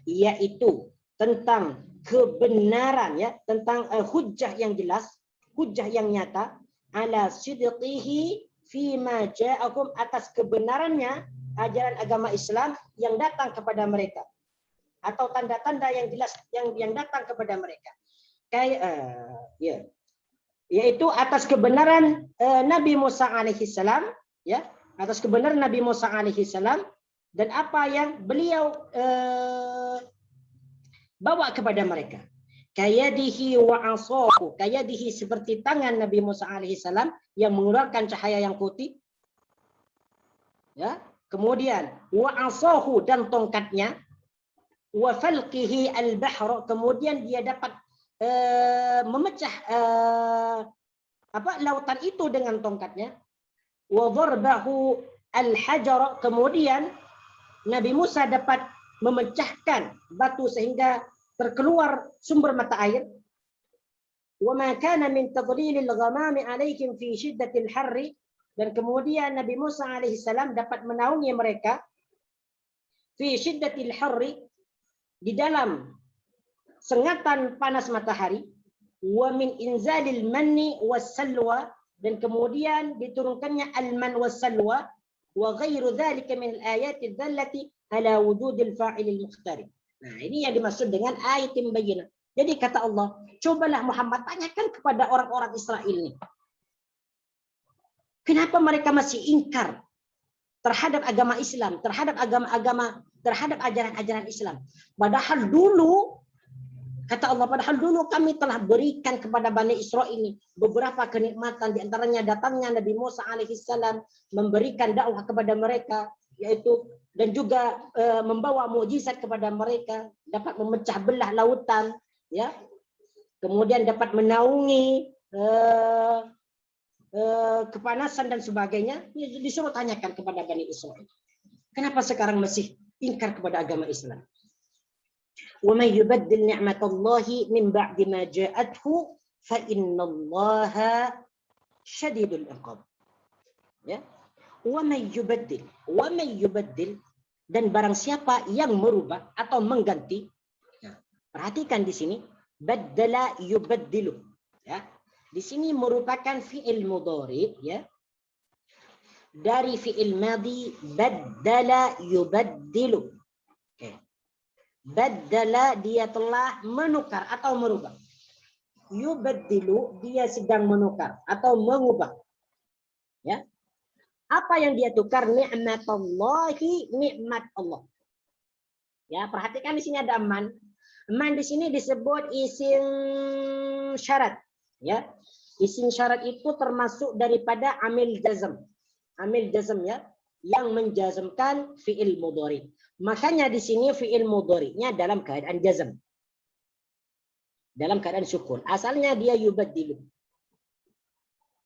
Yaitu tentang kebenaran, ya, tentang hujjah yang jelas, hujjah yang nyata, ala sidqihi fi ma ja'akum, atas kebenarannya ajaran agama Islam yang datang kepada mereka, atau tanda-tanda yang jelas yang datang kepada mereka. Kayak ya, yaitu atas kebenaran Nabi Musa alaihi salam, ya, atas kebenaran Nabi Musa alaihi salam dan apa yang beliau bawa kepada mereka. Kayadihi wa asahu, kayadihi seperti tangan Nabi Musa alaihi salam yang mengeluarkan cahaya yang putih, ya. Kemudian wa asahu, dan tongkatnya, wa falqihi al-bahr, kemudian dia dapat memecah lautan itu dengan tongkatnya, wa darbahu al-hajar, kemudian Nabi Musa dapat memecahkan batu sehingga terkeluar sumber mata air. Wa ma kana min tadlilil ghamami alaihim fi shiddatil harri, dan kemudian Nabi Musa alaihi salam dapat menaungi mereka fi shiddatil harri, di dalam sengatan panas matahari, wa min inzalil manni wassalwa, dan kemudian diturunkannya al-man wassalwa, wa ghairu dzalika min al-ayati dzallati ala wujudil fa'ilil mukhtar. Nah, ini yang dimaksud dengan ayatin bayyinah. Jadi kata Allah, cobalah Muhammad tanyakan kepada orang-orang Israel ini. Kenapa mereka masih ingkar terhadap agama Islam, terhadap agama-agama, terhadap ajaran-ajaran Islam? Padahal dulu Kata Allah, padahal dulu kami telah berikan kepada Bani Israil ini beberapa kenikmatan, di antaranya datangnya Nabi Musa alaihissalam memberikan dakwah kepada mereka, yaitu dan juga membawa mukjizat kepada mereka, dapat memecah belah lautan, ya, kemudian dapat menaungi kepanasan dan sebagainya. Disuruh tanyakan kepada Bani Israil, kenapa sekarang masih ingkar kepada agama Islam? وَمَنْ يُبَدِّلْ نِعْمَةَ اللَّهِ مِنْ بَعْدِ مَا جَاءَتْهُ فَإِنَّ اللَّهَ شَدِيدُ الْعِقَابِ. Ya. وَمَنْ يُبَدِّلْ, dan barang siapa yang merubah atau mengganti. Ya. Perhatikan di sini, baddala yubaddilu. Ya. Di sini merupakan fi'il mudhari, ya. Dari fi'il madhi baddala yubaddilu. Baddala, dia telah menukar atau merubah. Yubaddilu, dia sedang menukar atau mengubah. Ya. Apa yang dia tukar? Ni'matallahi, nikmat Allah. Ya, perhatikan di sini ada man. Man di sini disebut isim syarat. Ya. Isim syarat itu termasuk daripada amil jazm. Amil jazm, ya, yang menjazmkan fi'il mudhari. Makanya di sini fi'il mudhari'nya dalam keadaan jazm. Dalam keadaan sukun. Asalnya dia yubaddilu.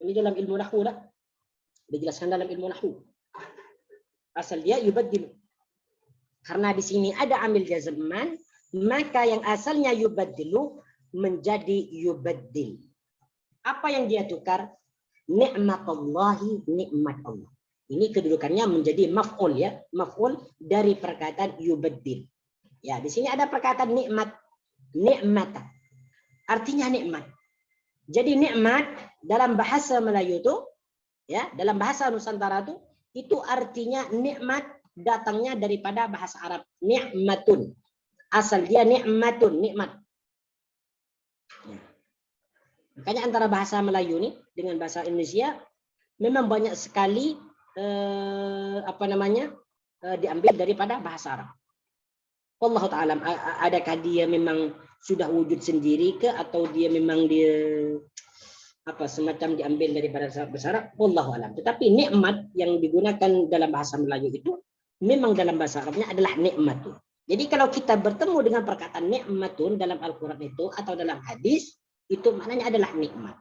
Ini dalam ilmu nahwu lah. Dijelaskan dalam ilmu nahwu. Asal dia yubaddilu. Karena di sini ada amil jazm man, maka yang asalnya yubaddilu menjadi yubaddil. Apa yang dia tukar? Ni'matallahi, nikmat Allah. Ini kedudukannya menjadi maf'ul, ya, maf'ul dari perkataan yubaddil. Ya, di sini ada perkataan nikmat, nikmata. Artinya nikmat. Jadi nikmat dalam bahasa Melayu itu, ya, dalam bahasa Nusantara itu artinya nikmat datangnya daripada bahasa Arab, ni'matun. Asal dia ni'matun, nikmat. Ya. Makanya antara bahasa Melayu ini dengan bahasa Indonesia memang banyak sekali diambil daripada bahasa Arab. Wallahu ta'ala, adakah dia memang sudah wujud sendiri ke, atau dia memang dia semacam diambil daripada bahasa Arab? Wallahu a'lam. Tetapi nikmat yang digunakan dalam bahasa Melayu itu memang dalam bahasa Arabnya adalah nikmatun. Jadi kalau kita bertemu dengan perkataan nikmatun dalam Al-Qur'an itu atau dalam hadis, itu maknanya adalah nikmat.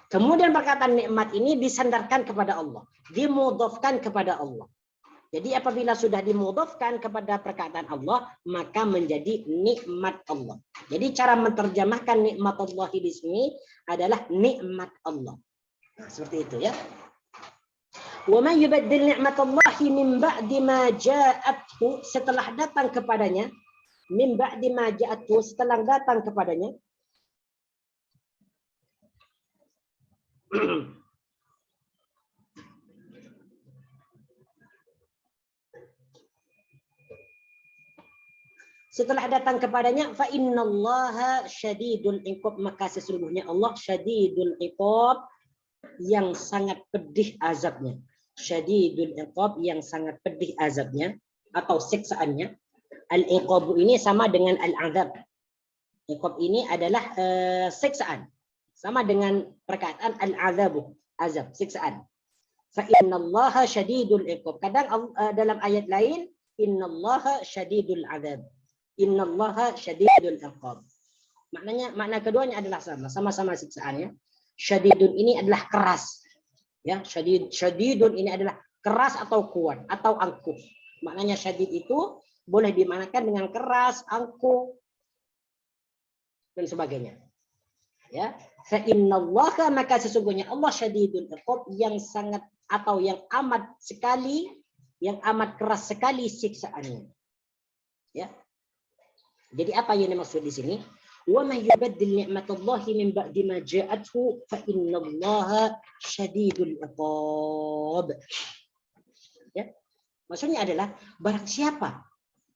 Kemudian perkataan nikmat ini disandarkan kepada Allah, dimudhafkan kepada Allah. Jadi apabila sudah dimudhafkan kepada perkataan Allah, maka menjadi nikmat Allah. Jadi cara menerjemahkan nikmat Allah di sini adalah nikmat Allah. Nah, seperti itu, ya. Wa man yubaddil ni'matallahi min ba'di ma ja'athu, setelah datang kepadanya, min ba'di ma ja'athu, setelah datang kepadanya. Setelah datang kepadanya, fa innallaha syadidul iqab, maka sesungguhnya Allah syadidul iqab, yang sangat pedih azabnya. Syadidul iqab, yang sangat pedih azabnya atau siksaannya. Al-iqab ini sama dengan al-azab. Iqab ini adalah siksaan. Sama dengan perkataan al-azabu, azab, siksaan. Fa innallaha syadidul iqab. Kadang dalam ayat lain, innallaha syadidul azab. Innallaha syadidul iqab. Makna keduanya adalah sama, sama-sama siksaannya. Syadidun ini adalah keras. Ya, syadidun ini adalah keras atau kuat atau angkuh. Maknanya syadid itu boleh dimaknakan dengan keras, angkuh dan sebagainya. Ya, fa innallaha, maka sesungguhnya Allah syadidul iqab, yang sangat atau yang amat sekali, yang amat keras sekali siksaannya. Ya. Jadi apa yang dimaksud di sini? Wa may yubaddil ni'matallahi min ba'di ma ja'athu fa innallaha syadidul iqab. Ya. Maksudnya adalah barang siapa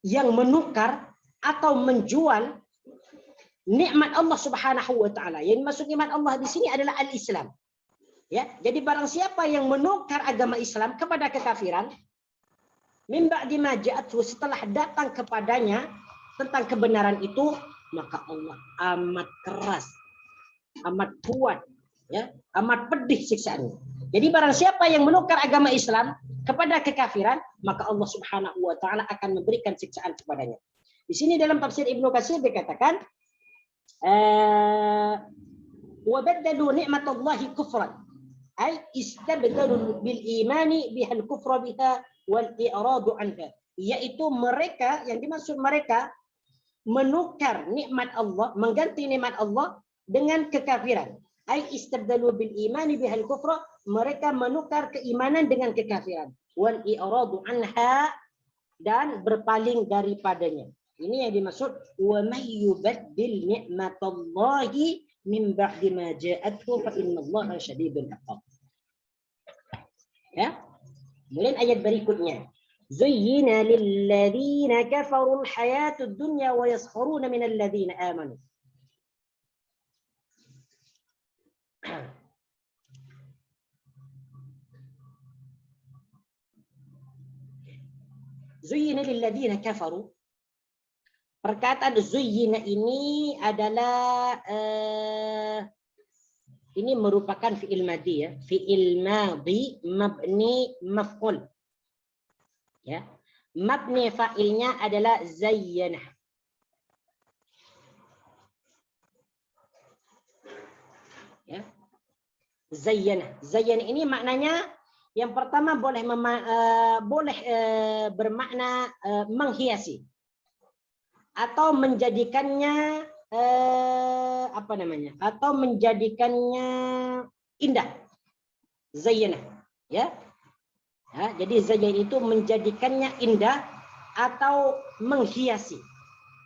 yang menukar atau menjual nikmat Allah Subhanahu wa taala. Yang maksud nikmat Allah di sini adalah al-Islam. Ya, jadi barang siapa yang menukar agama Islam kepada kekafiran, min ba'di ma ja'athu, setelah datang kepadanya tentang kebenaran itu, maka Allah amat keras, amat kuat, ya, amat pedih siksaannya. Jadi barang siapa yang menukar agama Islam kepada kekafiran, maka Allah Subhanahu wa taala akan memberikan siksaan kepadanya. Di sini dalam tafsir Ibnu Katsir dikatakan wa baddalu ni'matallahi kufran ay istabdalu bil imani bihal kufra biha wal i'radu anha, yaitu mereka, yang dimaksud mereka menukar nikmat Allah, mengganti nikmat Allah dengan kekafiran. Ay istabdalu bil imani bihal kufra, mereka menukar keimanan dengan kekafiran. Wal i'radu anha, dan berpaling daripadanya. Ini yang dimaksud wa may yubaddil ni'matallahi min ba'di ma ja'athu fa innallaha syadidul iqab. Ya. Kemudian ayat berikutnya. Zuyyina lilladzina kafarul hayatud dunya wa yaskharuna minal ladzina amanu. Zuyyina lilladzina kafaru. Perkataan zuyyina ini adalah ini merupakan fi'il madhi, ya, fi'il madhi mabni maf'ul. Ya. Mabni fa'ilnya adalah zayyana. Ya. Zayyana. Zayyana ini maknanya yang pertama boleh bermakna menghiasi atau menjadikannya apa namanya? Atau menjadikannya indah. Zayyana, ya. Ya, jadi zayyan itu menjadikannya indah atau menghiasi.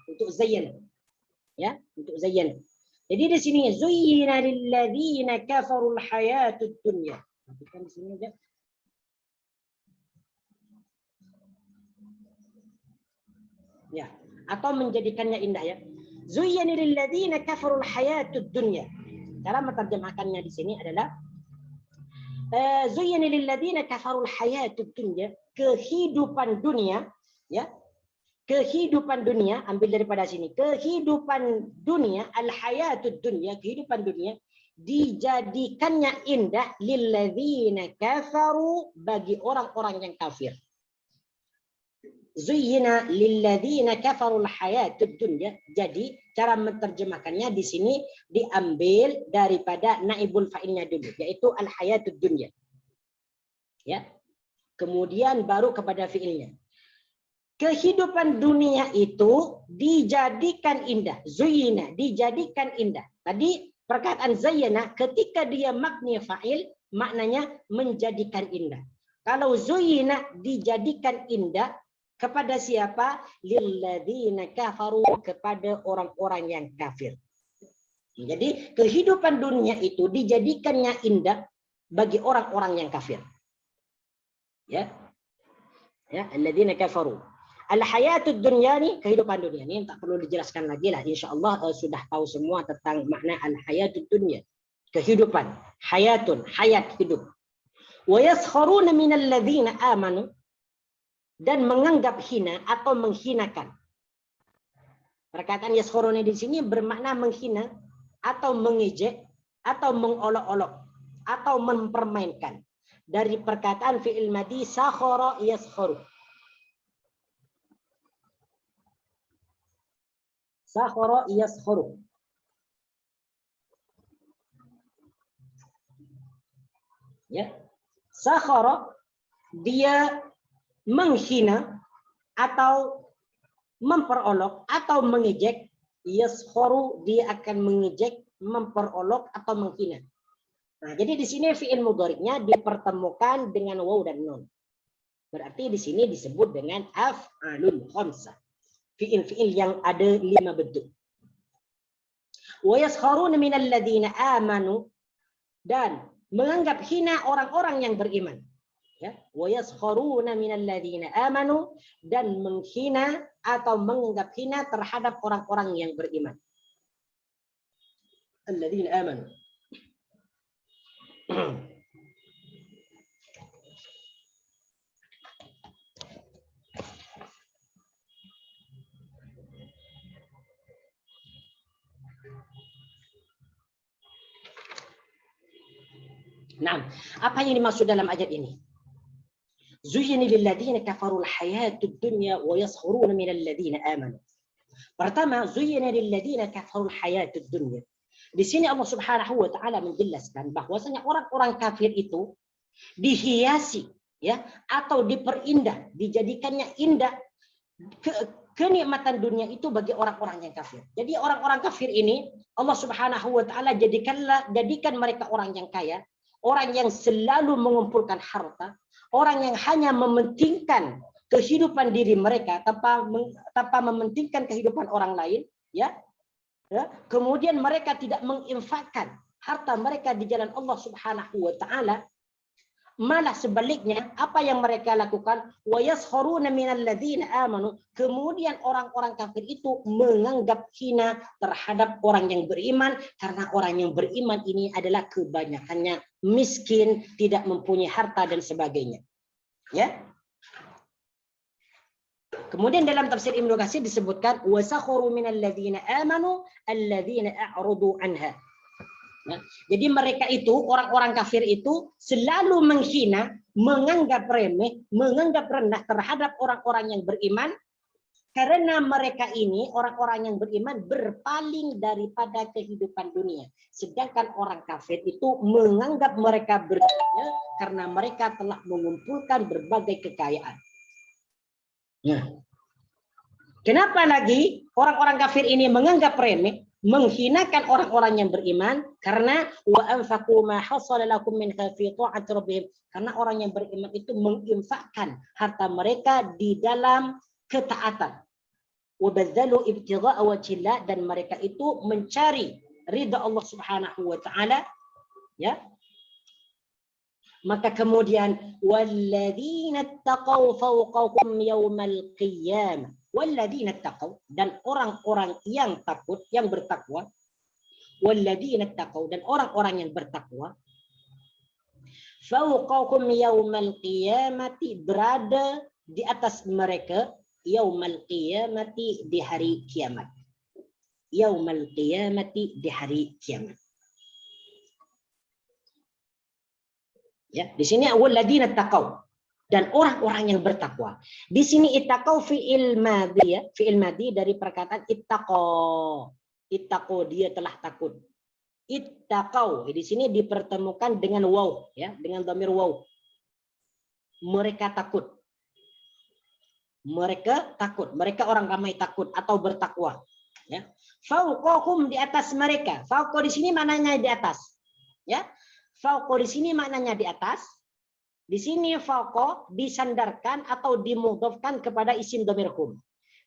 Untuk zayyan. Ya, untuk zayyan. Jadi di sini zuyyina lilladzina kafarul hayatud dunya. Perhatikan di sini aja. Ya, atau menjadikannya indah, ya. Zuyyina lilladzina kafarul hayatud dunya. Cara menerjemahkannya di sini adalah zuyyina lilladzina kafarul hayatud dunya, kehidupan dunia, ya. Kehidupan dunia, ambil daripada sini. Kehidupan dunia, al-hayatud dunya, kehidupan dunia dijadikannya indah lilladzina kafaru, bagi orang-orang yang kafir. Zuyyina lilladzina kafarul hayatud dunya. Jadi cara menerjemahkannya di sini diambil daripada naibul fa'ilnya dulu, yaitu al-hayatud dunya. Ya. Kemudian baru kepada fi'ilnya. Kehidupan dunia itu dijadikan indah. Zuyyina, dijadikan indah. Tadi perkataan zayyana ketika dia mabni fa'il maknanya menjadikan indah. Kalau zuyyina dijadikan indah kepada siapa? Lilladzina kafaru, kepada orang-orang yang kafir. Jadi kehidupan dunia itu dijadikannya indah bagi orang-orang yang kafir. Ya. Ya, alladzina kafaru. Al-hayatud dunya ini kehidupan dunia. Ini tak perlu dijelaskan lagi lah. Insyaallah sudah tahu semua tentang makna al-hayatud dunya. Kehidupan, hayatun, hayat hidup. Wa yaskharuna minal ladzina amanu, dan menganggap hina atau menghinakan. Perkataan yaskharuna di sini bermakna menghina atau mengejek atau mengolok-olok atau mempermainkan. Dari perkataan fi'il madhi sakhara yaskharu. Sakhara yaskharu. Ya. Sakhara dia menghina atau memperolok atau mengejek. Yaskharu dia akan mengejek, memperolok atau menghina. Nah, jadi di sini fi'il mudhari'nya dipertemukan dengan waw dan nun. Berarti di sini disebut dengan af'alul khamsah. Fi'il-fi'il yang ada 5 bentuk. Wa yaskharuna minal ladzina amanu, dan menganggap hina orang-orang yang beriman. Ya, wa yaskharuna minal ladzina amanu, dan menghina atau menganggap hina terhadap orang-orang yang beriman. Alladzina amanu. Nah, apa yang dimaksud dalam ayat ini? Zuyyina lilladzina kafarul hayatud dunya wa yaskhuruna minal ladzina amanu. Pertama, zuyyina lilladzina kafarul hayatud dunya. Di sini Allah Subhanahu wa taala menjelaskan bahwasanya orang-orang kafir itu dihiasi ya atau diperindah, dijadikannya indah kenikmatan dunia itu bagi orang-orang yang kafir. Jadi orang-orang kafir ini Allah Subhanahu wa taala jadikan mereka orang yang kaya, orang yang selalu mengumpulkan harta, orang yang hanya mementingkan kehidupan diri mereka tanpa mementingkan kehidupan orang lain, ya. Kemudian mereka tidak menginfakkan harta mereka di jalan Allah Subhanahu wa taala. Malah sebaliknya, apa yang mereka lakukan? Wa yaskhuruna minal ladzina amanu. Kemudian orang-orang kafir itu menganggap hina terhadap orang yang beriman, karena orang yang beriman ini adalah kebanyakannya miskin, tidak mempunyai harta dan sebagainya. Ya. Kemudian dalam tafsir Ibnu Katsir disebutkan wa sakhuru minal ladzina amanu alladzina a'radu anha. Nah, jadi mereka itu, orang-orang kafir itu selalu menghina, menganggap remeh, menganggap rendah terhadap orang-orang yang beriman, karena mereka ini, orang-orang yang beriman, berpaling daripada kehidupan dunia. Sedangkan orang kafir itu menganggap mereka berharga karena mereka telah mengumpulkan berbagai kekayaan. Nah, kenapa lagi orang-orang kafir ini menganggap remeh, menghinakan orang-orang yang beriman? Karena wa anfaqu ma hasala lakum min fi ta'ati rabbihim, karena orang yang beriman itu menginfakkan harta mereka di dalam ketaatan. Wa badzalu ibtigha'a wajhillah, dan mereka itu mencari ridha Allah Subhanahu wa taala, ya. Maka kemudian walladzina taqaw fawqahum yaumal qiyamah. Walladzina taqaw, dan orang-orang yang takut, yang bertakwa. Walladzina taqaw, dan orang-orang yang bertakwa. Fawqahum yaumal qiyamati, berada di atas mereka yaumal qiyamati, di hari kiamat. Yaumal qiyamati, di hari kiamat. Ya, di sini walladzina taqaw, dan orang-orang yang bertakwa. Di sini ittaqau fi'il madhi, ya, fi'il madhi dari perkataan ittaqa. Ittaqu, dia telah takut. Ittaqau di sini dipertemukan dengan waw, ya, dengan dhamir waw. Mereka takut. Mereka takut. Mereka orang ramai takut atau bertakwa. Ya. Fauqahum, di atas mereka. Fauqa di sini maknanya di atas. Ya. Fauqa di sini maknanya di atas. Di sini fauqa disandarkan atau dimudhafkan kepada isim dhamir hum.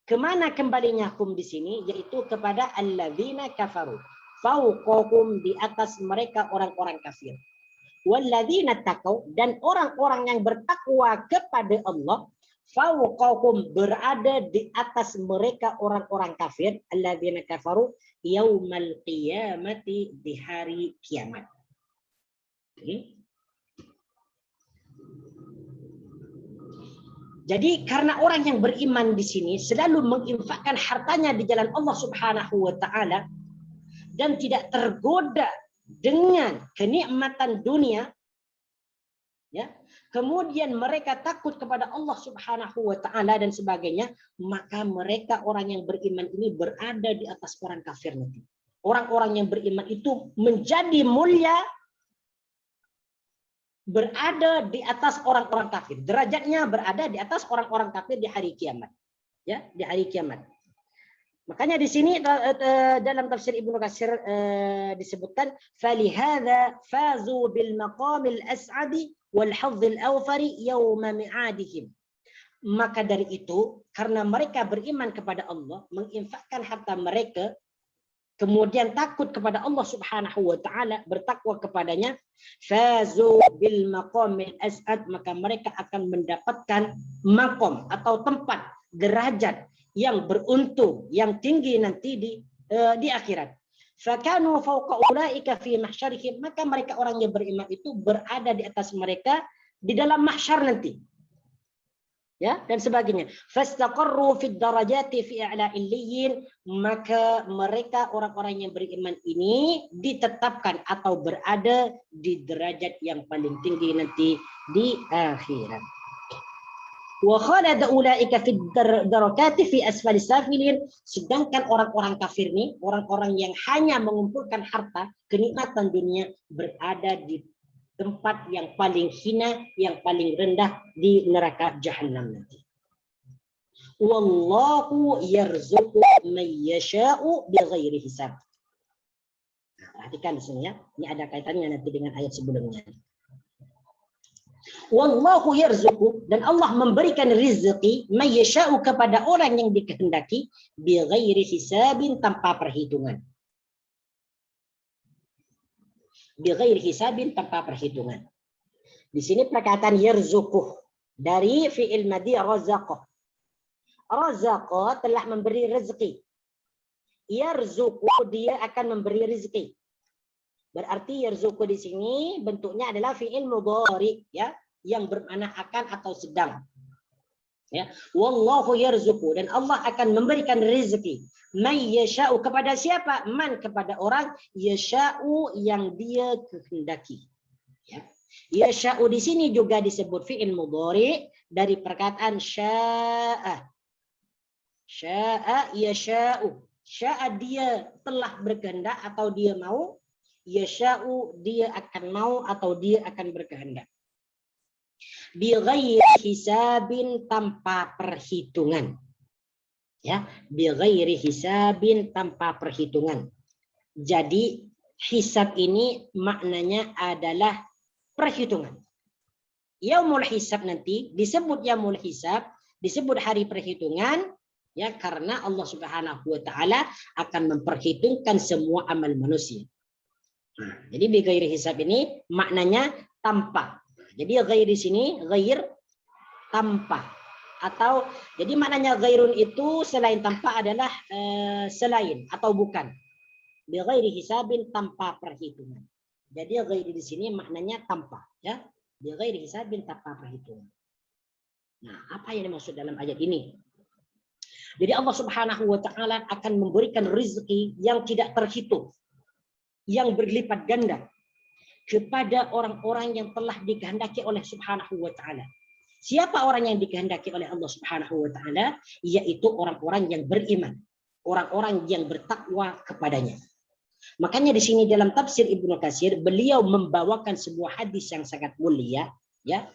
Kemana kembalinya hum di sini? Yaitu kepada alladzina kafaru. Fauqahum, di atas mereka orang-orang kafir. Walladzina taqaw, dan orang-orang yang bertakwa kepada Allah. Fauqahum, berada di atas mereka orang-orang kafir. Alladzina kafaru yaumal qiyamati, di hari kiamat. Jadi karena orang yang beriman di sini selalu menginfakkan hartanya di jalan Allah Subhanahu wa taala dan tidak tergoda dengan kenikmatan dunia, ya. Kemudian mereka takut kepada Allah Subhanahu wa taala dan sebagainya, maka mereka orang yang beriman ini berada di atas orang kafir nanti. Orang-orang yang beriman itu menjadi mulia, berada di atas orang-orang kafir. Derajatnya berada di atas orang-orang kafir di hari kiamat. Ya, di hari kiamat. Makanya di sini dalam tafsir Ibnu Katsir disebutkan falihadza fazu bil maqamil as'adi wal hadzil awfari yauma mi'adihim. Maka dari itu, karena mereka beriman kepada Allah, menginfakkan harta mereka, kemudian takut kepada Allah Subhanahu wa taala, bertakwa kepadanya, fazu bil maqamil as'ad, maka mereka akan mendapatkan maqam atau tempat, derajat yang beruntung, yang tinggi nanti di akhirat. Fakanu fawqa ulaika fi mahsyarihim, maka mereka orang yang beriman itu berada di atas mereka di dalam mahsyar nanti. ya, dan sebagainya. Fastaqarru fid darajati fi a'la illiyin, maka mereka orang-orang yang beriman ini ditetapkan atau berada di derajat yang paling tinggi nanti di akhirat. Wa khalada ulaika fid darakati fi asfali safilin, sedangkan orang-orang kafir nih, orang-orang yang hanya mengumpulkan harta, kenikmatan dunia, berada di tempat yang paling hina, yang paling rendah di neraka jahanam nanti. Wallahu yarzuqu man yasha'u bighairi hisab. Perhatikan di sini ya. Ini ada kaitannya nanti dengan ayat sebelumnya. Wallahu yarzuqu, dan Allah memberikan rezeki man yasha'u kepada orang yang dikehendaki bighairi hisabin, tanpa perhitungan. Bighairi hisabin, tanpa perhitungan. Di sini perkataan yarzuquh dari fi'il madhi razaqah. Razaqah telah memberi rezeki. Yarzuquh, dia akan memberi rezeki. Berarti yarzuquh di sini bentuknya adalah fi'il mudhari, ya, yang bermakna akan atau sedang. Ya, wallahu yarzuqu, dan Allah akan memberikan rezeki. Man yasha'u, kepada siapa? Man, kepada orang, yasha'u, yang dia kehendaki. Ya. Yasha'u di sini juga disebut fi'il mudhari dari perkataan sya'a. Sya'a yasha'u. Sya'a dia telah berkehendak atau dia mau. Yasha'u dia akan mau atau dia akan berkehendak. Bighairi hisabin, tanpa perhitungan. Ya, bighairi hisabin, tanpa perhitungan. Jadi hisab ini maknanya adalah perhitungan. Yaumul hisab nanti disebut yaumul hisab, disebut hari perhitungan, ya, karena Allah Subhanahu wa taala akan memperhitungkan semua amal manusia. Nah, jadi bighairi hisab ini maknanya tanpa. Jadi ghair di sini, ghair tanpa, atau jadi maknanya ghairun itu selain tanpa adalah selain atau bukan. Bi ghairi hisabin, tanpa perhitungan. Jadi ghair di sini maknanya tanpa, ya. Bi ghairi hisabin, tanpa perhitungan. Nah, apa yang dimaksud dalam ayat ini? Jadi Allah Subhanahu wa taala akan memberikan rezeki yang tidak terhitung, yang berlipat ganda kepada orang-orang yang telah dikehendaki oleh Subhanahu wa taala. Siapa orang yang dikehendaki oleh Allah Subhanahu wa taala? Yaitu orang-orang yang beriman, orang-orang yang bertakwa kepadanya. Makanya di sini dalam tafsir Ibnu Katsir beliau membawakan sebuah hadis yang sangat mulia, ya.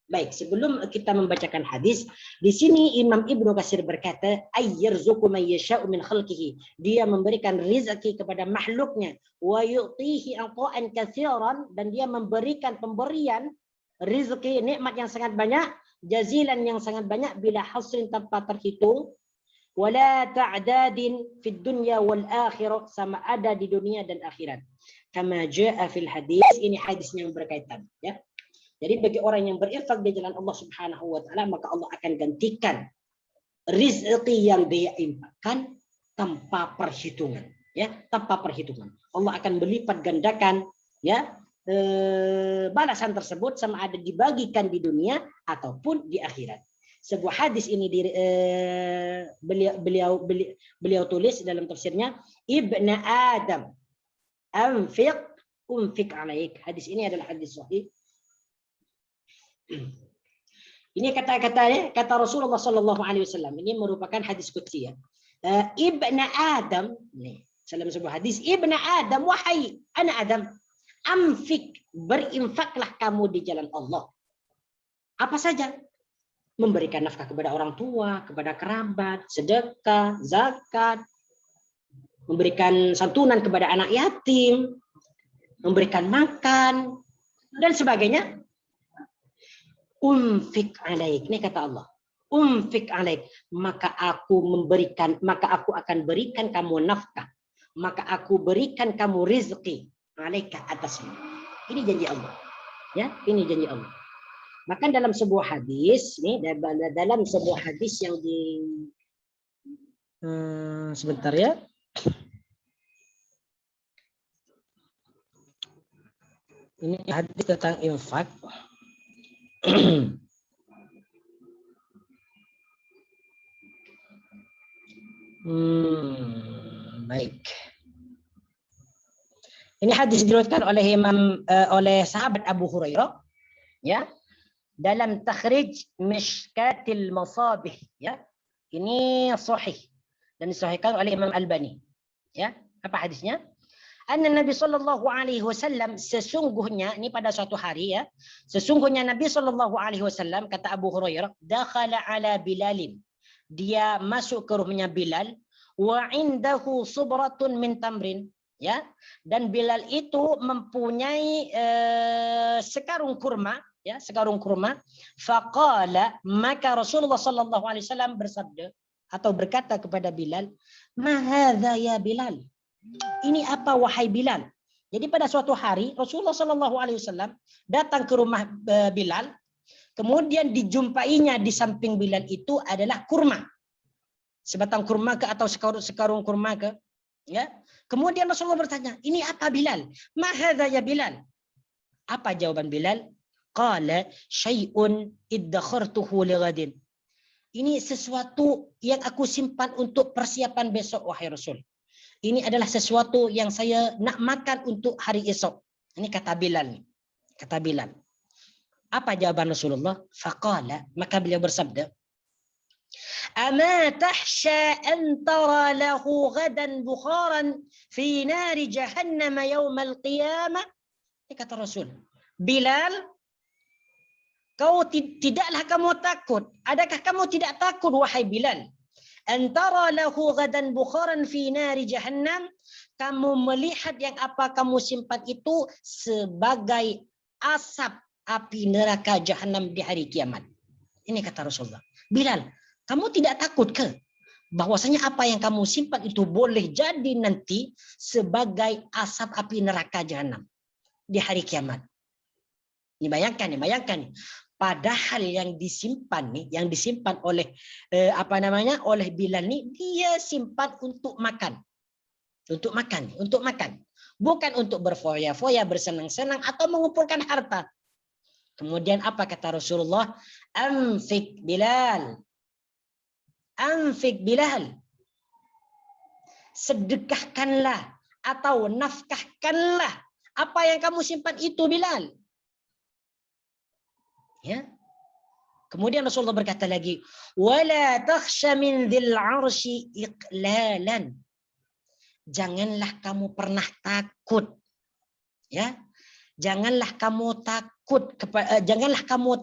Baik, sebelum kita membacakan hadis, di sini Imam Ibnu Katsir berkata, ayyarzuqu man yasha'u min khalqihi. Dia memberikan rezeki kepada makhluknya, wa yu'tihi ata'an katsiran, dan dia memberikan pemberian rezeki nikmat yang sangat banyak, jazilan yang sangat banyak, bila hasrin, tanpa terhitung, wala ta'dadin fid dunya wal akhirah, sama ada di dunia dan akhirat. Kama jaa fil hadis, ini hadisnya yang berkaitan, ya. Jadi bagi orang yang berinfak di jalan Allah Subhanahu wa taala, maka Allah akan gantikan rezeki yang dia infakkan tanpa perhitungan, ya, tanpa perhitungan. Allah akan melipat gandakan, ya, balasan tersebut sama ada dibagikan di dunia ataupun di akhirat. Sebuah hadis ini beliau tulis dalam tafsirnya, Ibna Adam anfiq unfiq alaik. Hadis ini adalah hadis sahih. Ini kata Rasulullah Sallallahu Alaihi Wasallam. Ini merupakan hadis qudsi, ya. Ibna Adam, nih dalam sebuah hadis, Ibna Adam, wahai anak Adam, amfik, berinfaklah kamu di jalan Allah. Apa saja? Memberikan nafkah kepada orang tua, kepada kerabat, sedekah, zakat, memberikan santunan kepada anak yatim, memberikan makan, dan sebagainya. Unfik alaik, ini kata Allah. Unfik alaik, maka aku akan berikan kamu nafkah, maka aku berikan kamu rezeki alaika, atasmu. Ini janji Allah, ya, ini janji Allah. Maka dalam sebuah hadis, nih dalam sebuah hadis yang di sebentar, ya. Ini hadis tentang infak. Baik. Ini hadis diriwayatkan oleh sahabat Abu Hurairah, ya, dalam takhrij Mishkatil Masabih, ya. Ini sahih dan disahihkan oleh Imam Albani, ya. Apa hadisnya? Anna Nabi sallallahu alaihi wasallam, sesungguhnya ini pada suatu hari, ya, sesungguhnya Nabi sallallahu alaihi wasallam, kata Abu Hurairah, dakhala ala Bilalin, dia masuk ke rumahnya Bilal, wa indahu subratun min tamrin, ya, dan Bilal itu mempunyai sekarung kurma, ya, sekarung kurma. Faqala, maka Rasulullah sallallahu alaihi wasallam bersabda atau berkata kepada Bilal, ma hadza ya Bilal, ini apa wahai Bilal? Jadi pada suatu hari Rasulullah sallallahu alaihi wasallam datang ke rumah Bilal, kemudian dijumpainya di samping Bilal itu adalah kurma, sebatang kurma ke atau sekarung kurma ke, ya. Kemudian Rasulullah bertanya, ini apa Bilal? Ma hadza ya Bilal? Apa jawaban Bilal? Qala syai'un iddakhartuhu lighadin. Ini sesuatu yang aku simpan untuk persiapan besok wahai Rasul. Ini adalah sesuatu yang saya nak makan untuk hari esok. Ini kata Bilal. Kata Bilal. Apa jawaban Rasulullah? Faqala, maka beliau bersabda, ama tahsya an tara lahu ghadan bukharan fi nari jahannam yaumal qiyamah. Ini kata Rasul. Bilal, kau tidaklah kamu takut? Adakah kamu tidak takut wahai Bilal? Antara lahu ghadan bukharan fi nari jahannam, kamu melihat yang apa kamu simpan itu sebagai asap api neraka jahannam di hari kiamat. Ini kata Rasulullah. Bilal, kamu tidak takut ke bahwasanya apa yang kamu simpan itu boleh jadi nanti sebagai asap api neraka jahannam di hari kiamat? Ini bayangkan nih. Padahal yang disimpan oleh oleh Bilal nih, dia simpan untuk makan. Untuk makan. Bukan untuk berfoya-foya, bersenang-senang atau mengumpulkan harta. Kemudian apa kata Rasulullah? Anfik Bilal. Sedekahkanlah atau nafkahkanlah apa yang kamu simpan itu Bilal. Ya. Kemudian Rasulullah berkata lagi, wala takhsha min dzil 'arsy iqlalan. Janganlah kamu pernah takut. Ya. Janganlah kamu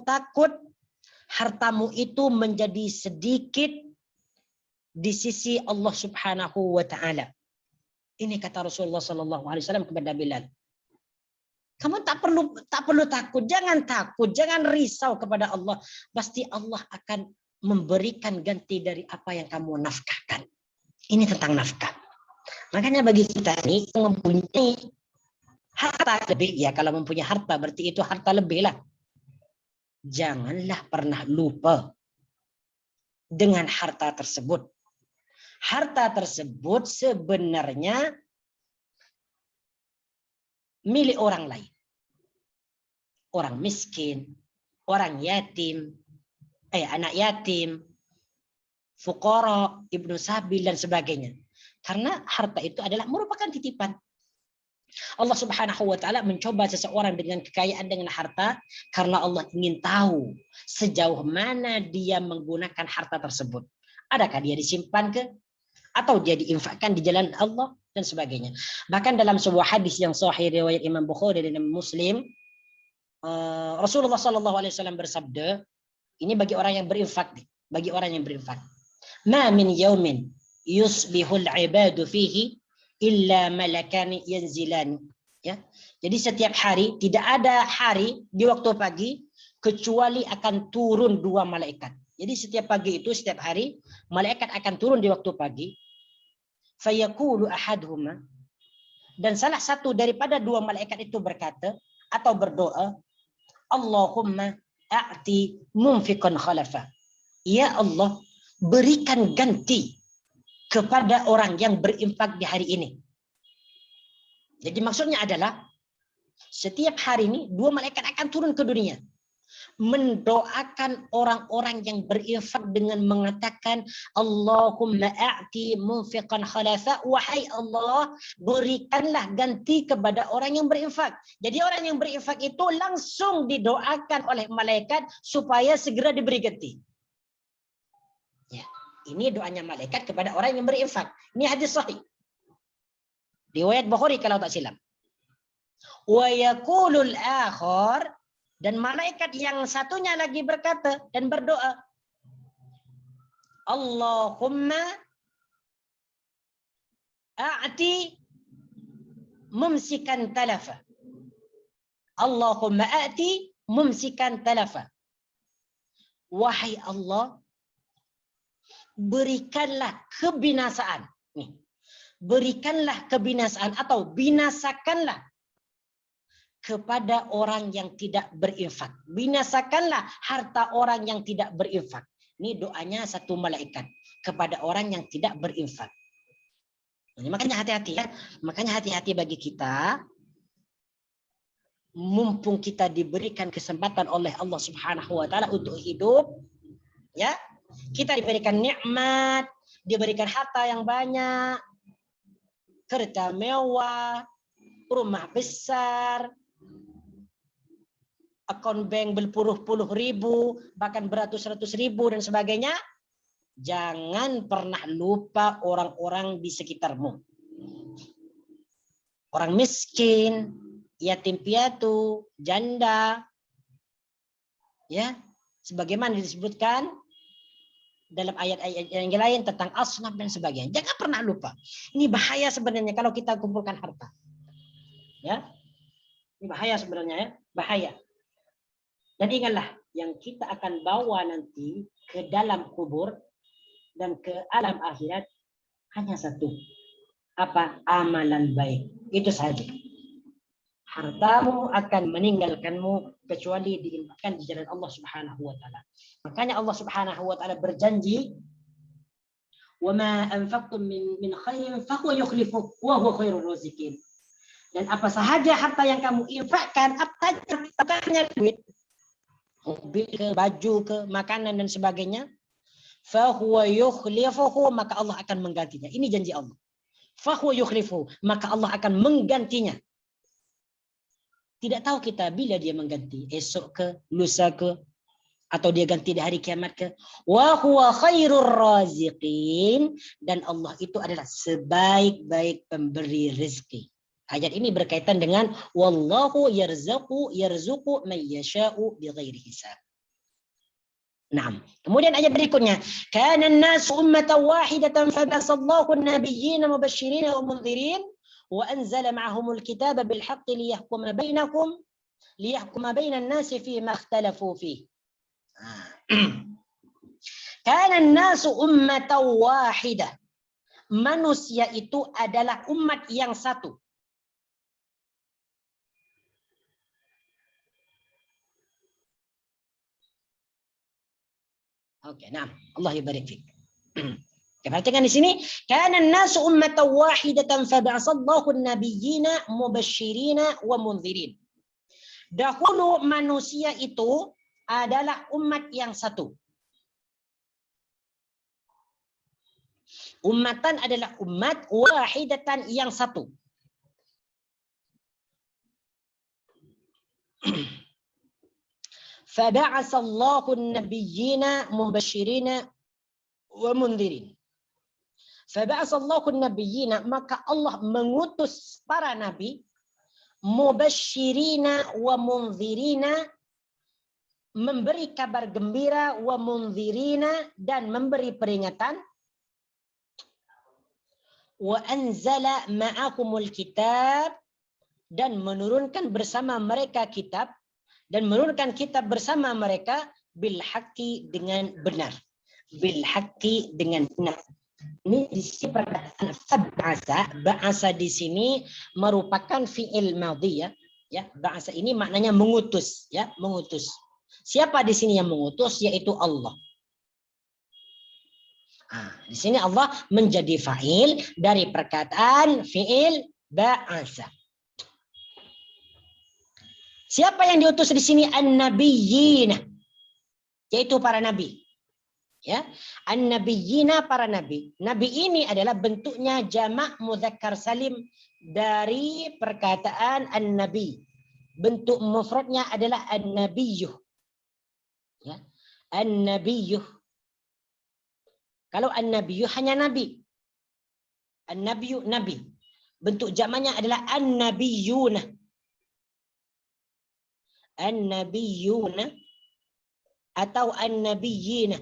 takut hartamu itu menjadi sedikit di sisi Allah Subhanahu wa taala. Ini kata Rasulullah sallallahu alaihi wasallam kepada Bilal. Kamu tak perlu takut, jangan risau kepada Allah. Pasti Allah akan memberikan ganti dari apa yang kamu nafkahkan. Ini tentang nafkah. Makanya bagi kita ini yang mempunyai harta lebih, ya kalau mempunyai harta berarti itu harta lebih lah. Janganlah pernah lupa dengan harta tersebut. Harta tersebut sebenarnya milik orang lain. Orang miskin, orang yatim, anak yatim, fuqara, ibnu sabil dan sebagainya. Karena harta itu adalah merupakan titipan. Allah Subhanahu wa taala mencoba seseorang dengan kekayaan, dengan harta, karena Allah ingin tahu sejauh mana dia menggunakan harta tersebut. Adakah dia disimpan ke atau dia diinfakkan di jalan Allah dan sebagainya. Bahkan dalam sebuah hadis yang sahih riwayat Imam Bukhari dan Imam Muslim, Rasulullah sallallahu alaihi wasallam bersabda, ini bagi orang yang berinfak, Ma min yaumin yusbihul ibadu fihi illa malakani yanzilani. Ya. Jadi setiap hari, tidak ada hari di waktu pagi kecuali akan turun dua malaikat. Jadi setiap pagi itu, setiap hari malaikat akan turun di waktu pagi. Fayaqulu ahaduhuma, dan salah satu daripada dua malaikat itu berkata atau berdoa, Allahumma a'ti munfiqan khalafa. Ya Allah, berikan ganti kepada orang yang berinfak di hari ini. Jadi maksudnya adalah setiap hari ini dua malaikat akan turun ke dunia. mendoakan orang-orang yang berinfak dengan mengatakan Allahumma a'ti munfiqan khalafa, wahai Allah berikanlah ganti kepada orang yang berinfak. Jadi orang yang berinfak itu langsung didoakan oleh malaikat supaya segera diberi ganti. Ya, ini doanya malaikat kepada orang yang berinfak. Ini hadis sahih. Riwayat Bukhari kalau tak silap. Wa yaqulul akhar, dan malaikat yang satunya lagi berkata dan berdoa, Allahumma a'ti mumsikan talafa. Allahumma a'ti mumsikan talafa. Wahai Allah, berikanlah kebinasaan. Nih, berikanlah kebinasaan atau binasakanlah kepada orang yang tidak berinfak. Binasakanlah harta orang yang tidak berinfak. Ini doanya satu malaikat kepada orang yang tidak berinfak. Ini makanya hati-hati ya. Makanya hati-hati bagi kita. Mumpung kita diberikan kesempatan oleh Allah Subhanahu wa taala untuk hidup, ya. Kita diberikan nikmat, diberikan harta yang banyak, kereta mewah, rumah besar, akun bank berpuluh-puluh ribu, bahkan beratus-ratus ribu dan sebagainya. Jangan pernah lupa orang-orang di sekitarmu. Orang miskin, yatim piatu, janda. Ya, sebagaimana disebutkan dalam ayat-ayat yang lain tentang asnaf dan sebagainya. Jangan pernah lupa. Ini bahaya sebenarnya kalau kita kumpulkan harta. Ya. Ini bahaya sebenarnya ya, bahaya. Dan ingatlah, yang kita akan bawa nanti ke dalam kubur dan ke alam akhirat hanya satu. Apa? Amalan baik. Itu saja. Hartamu akan meninggalkanmu kecuali diinfakkan di jalan Allah Subhanahu wa taala. Makanya Allah Subhanahu wa taala berjanji, "Wa ma anfaqtum min khairin fa huwa yukhlifu wa huwa khairur raziqin." Dan apa sahaja harta yang kamu infakkan, apa saja duit, mobil ke, baju ke, makanan dan sebagainya, fahuwa yukhlifuhu, maka Allah akan menggantinya. Ini janji Allah. Fahuwa yukhlifuhu, maka Allah akan menggantinya. Tidak tahu kita bila dia mengganti, esok ke, lusa ke, atau dia ganti di hari kiamat ke. Wa huwa khairur raziqin, dan Allah itu adalah sebaik-baik pemberi rezeki. Ayat ini berkaitan dengan wallahu yarzuqu man yasha'u bighairi hisab. Nah, kemudian ayat berikutnya, kana an-nasu ummatan wahidatan fabasallahu an-nabiyyina mubasysyirin wa mundhirin wa anzala ma'ahumul kitaba bil haqqi liyahkuma bainan nasi fi ma ikhtalafu fihi. Kana an-nasu ummatan wahidah. Manusia itu adalah umat yang satu. Oke, nah, Allah yabarik fik. Perhatikan di sini, kana an-nasu ummatan wahidatan fab'asallahu an-nabiyyina mubasysyrina wa mundhirin. Dahulu manusia itu adalah umat yang satu. Ummatan adalah umat, wahidatan yang satu. Fab'asallahu an-nabiyyina mubasysyrina wa mundhirin. Fab'asallahu an-nabiyyina, maka Allah mengutus para nabi, mubasysyrina wa mundhirina, memberi kabar gembira, wa mundhirina, dan memberi peringatan. Wa anzala ma'ahumul kitab, dan menurunkan bersama mereka kitab, dan menurunkan kitab bersama mereka bil haqqi, dengan benar. Bil haqqi, dengan benar. Ini di sini perkataan fab'asa, ba'asa di sini merupakan fi'il madhi ya. Ya, ba'asa ini maknanya mengutus ya, mengutus. Siapa di sini yang mengutus? Yaitu Allah. Di sini Allah menjadi fa'il dari perkataan fi'il ba'asa. Siapa yang diutus di sini? An-nabiyyina, yaitu para nabi. Ya, an-nabiyyina, para nabi. Nabi ini adalah bentuknya jamak mudzakkar salim dari perkataan an-nabi. Bentuk mufradnya adalah an-nabiyyuh. Ya, an-nabiyyuh. Kalau an-nabiyyuh hanya nabi. An-nabiyyu nabi. Bentuk jamaknya adalah an-nabiyyuna. An-nabiyyuna atau an-nabiyyina.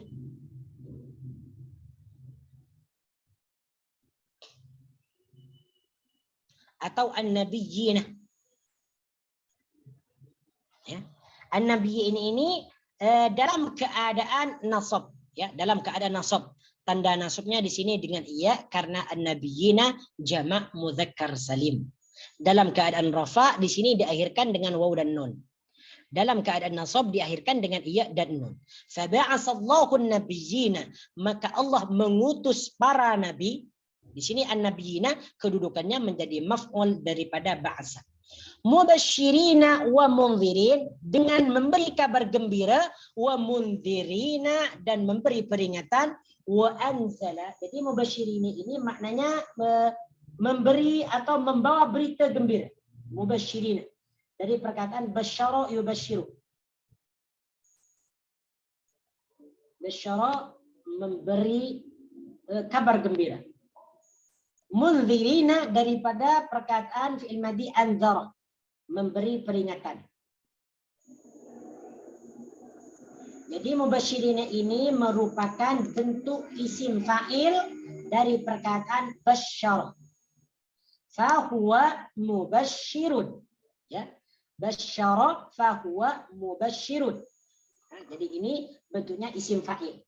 Atau an-nabiyyina. Ya. An-nabiyyin ini dalam keadaan nasab, ya, dalam keadaan nasab. Tanda nasabnya di sini dengan iya karena an-nabiyyina jamak mudzakkar salim. Dalam keadaan rafa di sini diakhirkan dengan waw dan nun. Dalam keadaan nasab diakhirkan dengan iya dan nun. Faba'asallahu an-nabiyyina, maka Allah mengutus para nabi. Di sini an-nabiyyina kedudukannya menjadi maf'ul daripada ba'asa. Mubasyirina wa mundzirin, dengan memberi kabar gembira, wa mundzirina, dan memberi peringatan, wa anzala. Jadi mubasyirina ini maknanya memberi atau membawa berita gembira. Mubasyirina dari perkataan basyara yubasyiru. Basyara memberi kabar gembira. Mundzirina daripada perkataan fi'il madhi anzara, memberi peringatan. Jadi mubasyirina ini merupakan bentuk isim fa'il dari perkataan basyara. Fahuwa mubasyirun. Ya. Basyara fahuwa mubasyirun. Nah, jadi ini bentuknya isim fa'il.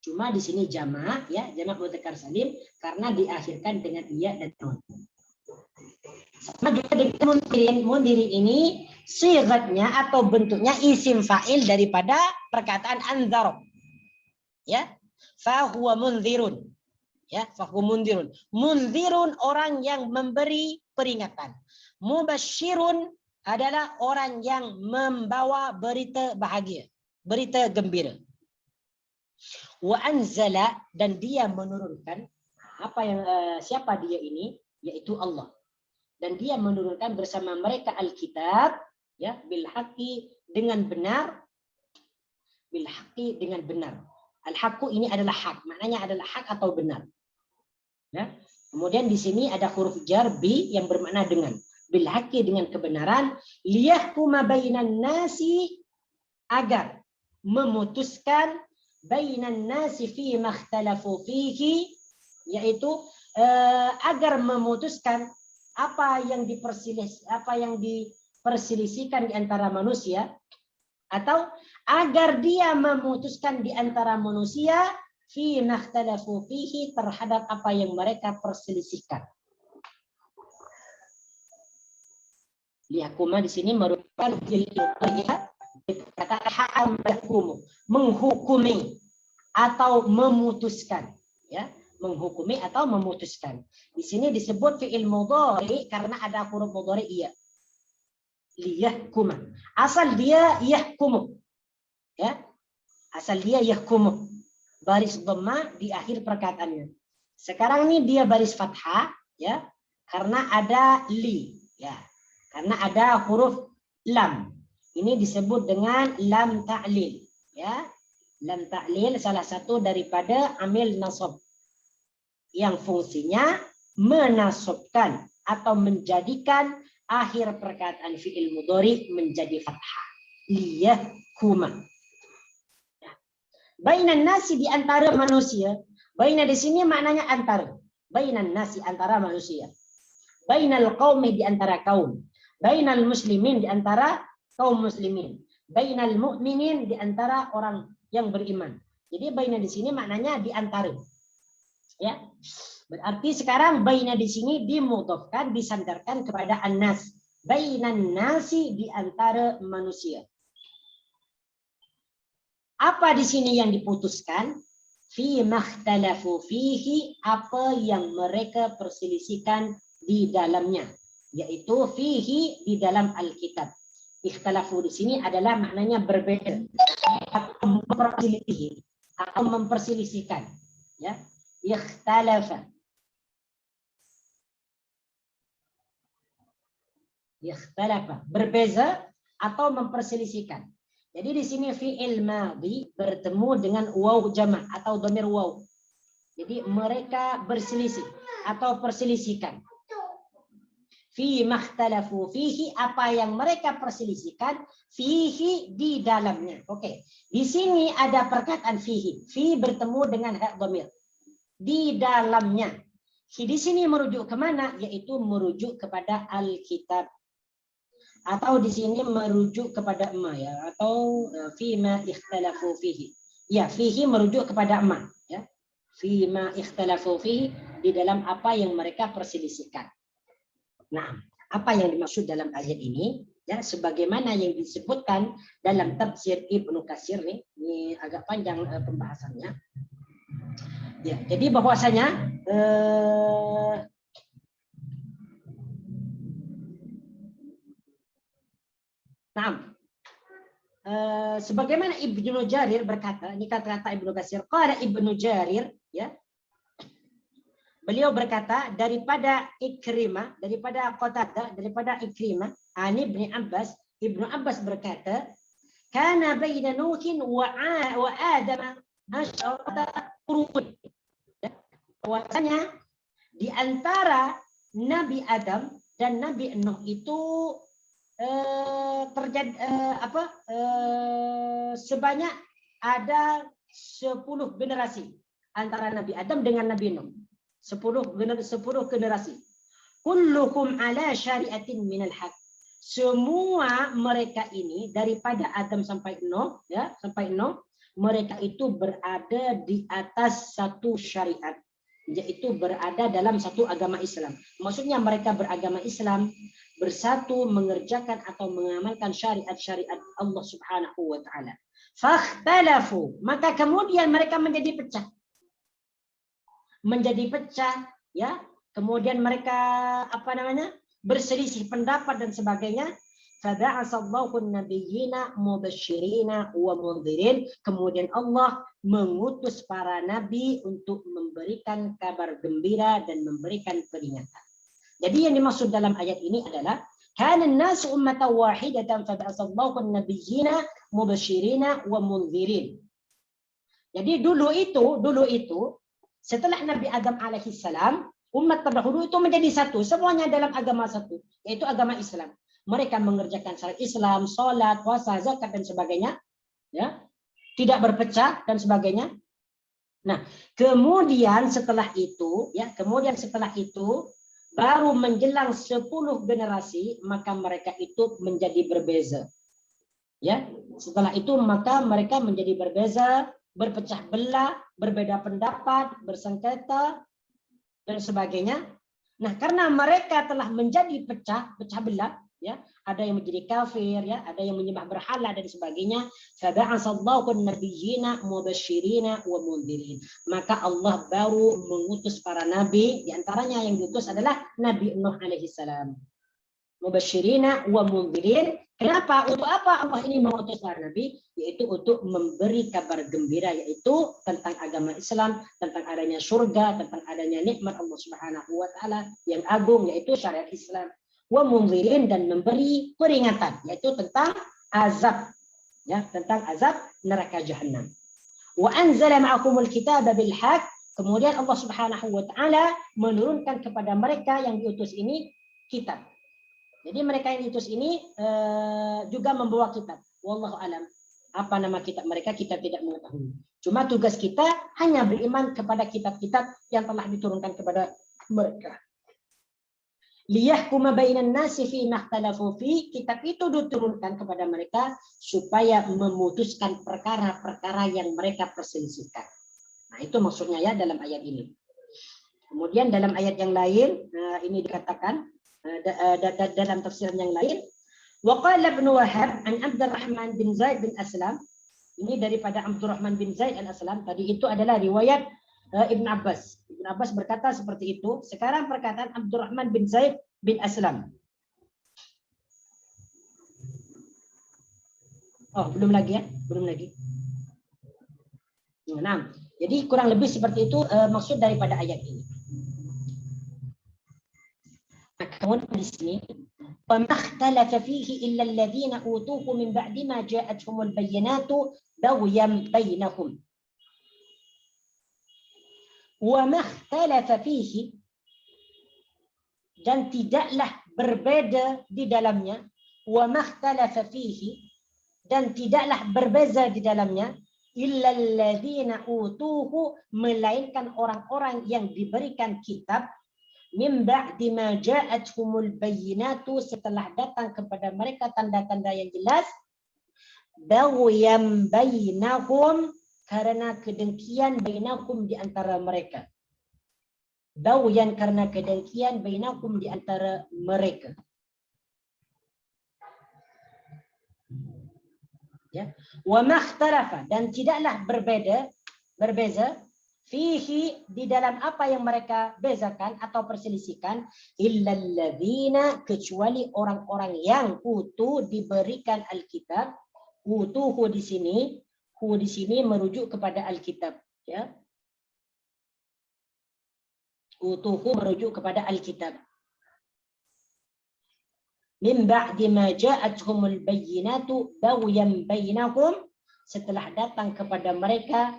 Cuma di sini jamak, ya, jamak mudzakkar salim karena diakhirkan dengan iya dan nun. Sama juga dengan mundirin ini sigatnya atau bentuknya isim fa'il daripada perkataan anzar. Ya, fahuwa mundzirun. Ya, fahuwa mundzirun. Mundzirun orang yang memberi peringatan. Mubasyirun adalah orang yang membawa berita bahagia, berita gembira. Wa anzala, dan dia menurunkan apa yang siapa dia ini, yaitu Allah. Dan dia menurunkan bersama mereka Alkitab, ya, bil haqqi, dengan benar, bil haqqi, dengan benar. Al haqqu ini adalah hak, maknanya adalah hak atau benar. Ya. Kemudian di sini ada huruf jar bi yang bermakna dengan. Bil haqqi, dengan kebenaran, liyahkuma bainan nasi, agar memutuskan bainan nasi fi makhtalafu fihi, yaitu agar memutuskan apa yang diperselisihkan di antara manusia, atau agar dia memutuskan di antara manusia fi makhtalafu fihi, terhadap apa yang mereka perselisihkan. Liyahkuma di sini merupakan kata hakam yahkumu, menghukumi atau memutuskan, ya, menghukumi atau memutuskan. Di sini disebut fi'il mudhari karena ada huruf mudhari iya. Liyahkuma. Asal dia yahkumu. Ya. Asal dia yahkumu. Baris dhamma di akhir perkataannya. Sekarang ini dia baris fathah, ya, karena ada li, ya. Karena ada huruf lam. Ini disebut dengan lam ta'lil, ya. Lam ta'lil salah satu daripada amil nasab yang fungsinya menasabkan atau menjadikan akhir perkataan fi'il mudhari menjadi fathah. Liyahkuma. Ya. Bainan nasi, di antara manusia. Baina di sini maknanya antara. Bainan nasi, antara manusia. Bainal qaumi, di antara kaum. Bainal muslimin, di antara kaum muslimin. Bainal mu'minin, di antara orang yang beriman. Jadi baina di sini maknanya di antara. Ya. Berarti sekarang baina di sini dimudhafkan, disandarkan kepada an-nas. Bainan nasi, di antara manusia. Apa di sini yang diputuskan? Fi makhtalafu fihi, apa yang mereka perselisihkan di dalamnya. Yaitu fihi, di dalam Alkitab. Ikhtalafu di sini adalah maknanya berbeda atau memperselisihkan. Ya, ikhtalafa. Ikhtalafa, berbeza atau memperselisihkan. Jadi di sini fi'il madhi bertemu dengan waw jama' atau dhamir waw. Jadi mereka berselisih atau perselisihkan. Fi makhtalafu fihi, apa yang mereka perselisihkan, fihi di dalamnya. Oke. Di sini ada perkataan fihi. Fi bertemu dengan hak dhamir. Di dalamnya. Di sini merujuk kemana? Yaitu merujuk kepada Alkitab. Atau di sini merujuk kepada ma, ya, atau fima ikhtalafu fihi. Ya, fihi merujuk kepada ma, ya. Fima ikhtalafu fihi, di dalam apa yang mereka perselisihkan. Nah, apa yang dimaksud dalam ayat ini? Ya, sebagaimana yang disebutkan dalam tafsir Ibnu Katsir nih, ini agak panjang pembahasannya. Ya, jadi bahwasanya sebagaimana Ibnu Jarir berkata, ini kata-kata Ibnu Katsir, qala Ibnu Jarir, ya. Beliau berkata daripada Ikrimah, daripada Qatadah, daripada Ikrimah, ani Ibnu Abbas, Ibnu Abbas berkata, kana baina Nuhin wa Adam asyrata qurun. Bahwasanya di antara Nabi Adam dan Nabi Nuh itu terjadi sebanyak ada 10 generasi antara Nabi Adam dengan Nabi Nuh. 10 generasi. Kulluhum ala syari'atin minal haq. Semua mereka ini daripada Adam sampai Nuh, ya, sampai Nuh, mereka itu berada di atas satu syariat, yaitu berada dalam satu agama Islam. Maksudnya mereka beragama Islam, bersatu mengerjakan atau mengamalkan syariat-syariat Allah Subhanahu wa taala. Fakhtalafu, maka kemudian mereka menjadi pecah. Menjadi pecah, ya. Kemudian mereka berselisih pendapat dan sebagainya. Faba'asallahu an-nabiyyina mubashshirina wa mundhirin. Kemudian Allah mengutus para nabi untuk memberikan kabar gembira dan memberikan peringatan. Jadi yang dimaksud dalam ayat ini adalah kana an-nasu ummatan wahidatan faba'asallahu an-nabiyyina mubashshirina wa mundhirin. Jadi dulu itu setelah Nabi Adam alaihissalam, umat terdahulu itu menjadi satu, semuanya dalam agama satu, yaitu agama Islam. Mereka mengerjakan syariat Islam, sholat, puasa, zakat dan sebagainya, ya, tidak berpecah dan sebagainya. Nah, kemudian setelah itu baru menjelang 10 generasi, maka mereka itu menjadi berbeza. Ya, setelah itu maka mereka menjadi berbeza, berpecah belah, berbeda pendapat, bersengketa dan sebagainya. Nah, karena mereka telah menjadi pecah belah, ya, ada yang menjadi kafir, ya, ada yang menyembah berhala dan sebagainya. Faba'asallahu an-nabiyyina mubashshirina wa mundhirin. Maka Allah baru mengutus para nabi, di antaranya yang diutus adalah Nabi Nuh alaihi salam. Mubashshirina wa mundhirin. Kenapa? Untuk apa Allah ini mengutus para nabi? Yaitu untuk memberi kabar gembira, yaitu tentang agama Islam, tentang adanya surga, tentang adanya nikmat Allah Subhanahu wa taala yang agung, yaitu syariat Islam. Wa mundhirin, dan memberi peringatan, yaitu tentang azab, ya, tentang azab neraka jahanam. Wa anzala ma'akumul kitaba bil haqq. Kemudian Allah Subhanahu wa taala menurunkan kepada mereka yang diutus ini kitab. Jadi mereka yang diutus ini juga membawa kitab. Wallahu alam. Apa nama kitab mereka kita tidak mengetahui. Cuma tugas kita hanya beriman kepada kitab-kitab yang telah diturunkan kepada mereka. Liyahkuma bainan nasi fi makhtalafu fi. Kitab itu diturunkan kepada mereka supaya memutuskan perkara-perkara yang mereka perselisihkan. Nah, itu maksudnya ya dalam ayat ini. Kemudian dalam ayat yang lain ini dikatakan dalam tafsiran yang lain, wa qala Ibnu Wahab an Abdurrahman bin Zaid bin Aslam. Ini daripada Abdurrahman bin Zaid al-Aslam. Tadi itu adalah riwayat Ibn Abbas. Ibn Abbas berkata seperti itu. Sekarang perkataan Abdurrahman bin Zaid bin Aslam. Oh, belum lagi ya, belum lagi. Nah, jadi kurang lebih seperti itu maksud daripada ayat ini. Nah, kemudian di sini, وَمَا اخْتَلَفَ فِيهِ إِلَّا الَّذِينَ أُوتُوهُ مِنْ بَعْدِ مَا جَاءَتْهُمُ الْبَيِّنَاتُ بَغْيًا بَيْنَهُمْ. وَمَا اخْتَلَفَ فِيهِ, dan tidaklah berbeda di dalamnya. وَمَا اخْتَلَفَ فِيهِ, dan tidaklah berbeza di dalamnya. إِلَّا الَّذِينَ أُوتُوهُ, melainkan orang-orang yang diberikan kitab. Min ba'di ma ja'atuhumul bayyinatu, setelah datang kepada mereka tanda-tanda yang jelas. Baghyan bainahum, karena kedengkian bainahum di antara mereka. Baghyan, karena kedengkian bainahum di antara mereka. Ya. Wa makhtalafa, dan tidaklah berbeza fihi, di dalam apa yang mereka bezakan atau perselisihkan, illalladzina, kecuali orang-orang yang utuh diberikan Alkitab. Utuhu di sini, hu di sini merujuk kepada Alkitab, ya. Utuhu merujuk kepada Alkitab. Min ba'di ma ja'atuhumul bayyinatu baghyan bainahum, setelah datang kepada mereka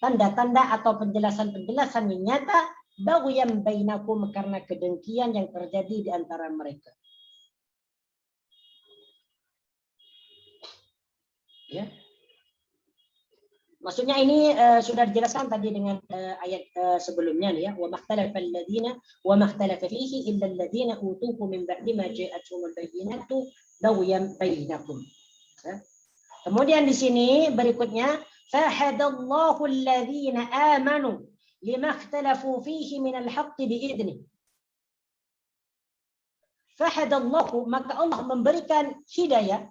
tanda-tanda atau penjelasan-penjelasan yang nyata, baghyan bainakum, karena kedengkian yang terjadi di antara mereka. Ya. Maksudnya ini sudah dijelaskan tadi dengan ayat sebelumnya nih ya, wa makhtalafal ladzina wa makhtalafa fihi illa alladzina utuhu min ba'di ma ja'atuhumul bayyinatu baghyan bainakum. Ya. Kemudian di sini berikutnya, fahadallahu alladhina amanu lima ikhtalafu fihi minal haqqi biidnih. Fahadallahu, maka Allah memberikan hidayah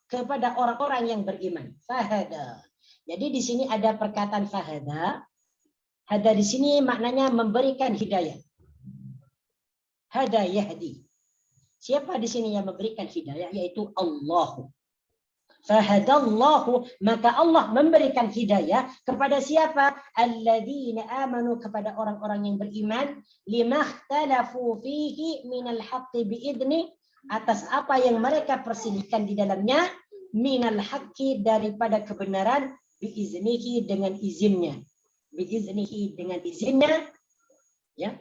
kepada orang-orang yang beriman. Fahada. Jadi di sini ada perkataan fahada. Hada di sini maknanya memberikan hidayah. Hada yahdi. Siapa di sini yang memberikan hidayah? Yaitu Allah. Fahadallahu, maka Allah memberikan hidayah kepada siapa? Alladzina amanu, kepada orang-orang yang beriman. Limakhtalafu fihi minal haqqi biidni, atas apa yang mereka perselisihkan di dalamnya, minal haqqi, daripada kebenaran, biiznihi, dengan izinnya. Biiznihi, dengan izinnya. Ya.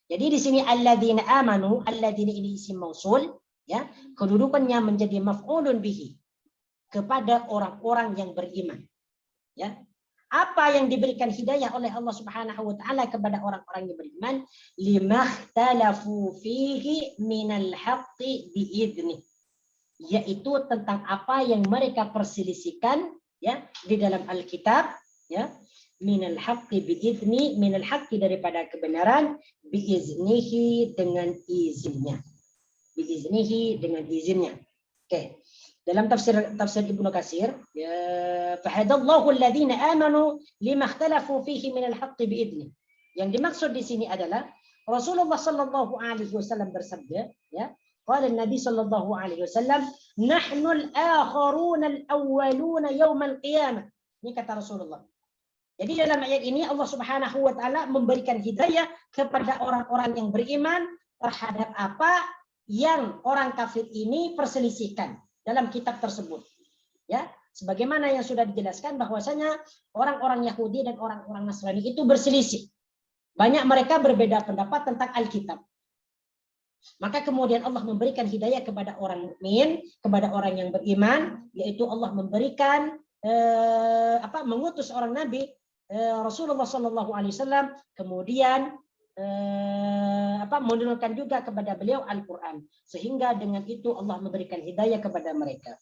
Jadi di sini alladzina amanu, alladzina ini isim mausul, ya. Kedudukannya menjadi maf'ulun bihi, kepada orang-orang yang beriman. Ya. Apa yang diberikan hidayah oleh Allah Subhanahu wa taala kepada orang-orang yang beriman? Limakhtalafu fihi minal haqqi biidni, yaitu tentang apa yang mereka perselisihkan, ya, di dalam Alkitab, ya. Minal haqqi biidni, minal haqqi, daripada kebenaran, biiznihi, dengan izinnya. Biiznihi, dengan izinnya. Oke. Dalam tafsir Ibnu Katsir, ya, fahadallahu alladhina amanu lima ikhtalafu fihi minal haqqi biidni. Yang dimaksud di sini adalah Rasulullah sallallahu alaihi wasallam bersabda, ya, qala Nabi sallallahu alaihi wasallam, nahnu al-akharuna al-awwaluna yawm al-qiyamah. Ini kata Rasulullah. Jadi dalam ayat ini Allah Subhanahu wa taala memberikan hidayah kepada orang-orang yang beriman terhadap apa yang orang kafir ini perselisihkan dalam kitab tersebut. Ya, sebagaimana yang sudah dijelaskan bahwasanya orang-orang Yahudi dan orang-orang Nasrani itu berselisih. Banyak mereka berbeda pendapat tentang Alkitab. Maka kemudian Allah memberikan hidayah kepada orang mukmin, kepada orang yang beriman, yaitu Allah memberikan mengutus orang Nabi Rasulullah Sallallahu Alaihi Wasallam, kemudian menurunkan juga kepada beliau Al-Quran, sehingga dengan itu Allah memberikan hidayah kepada mereka.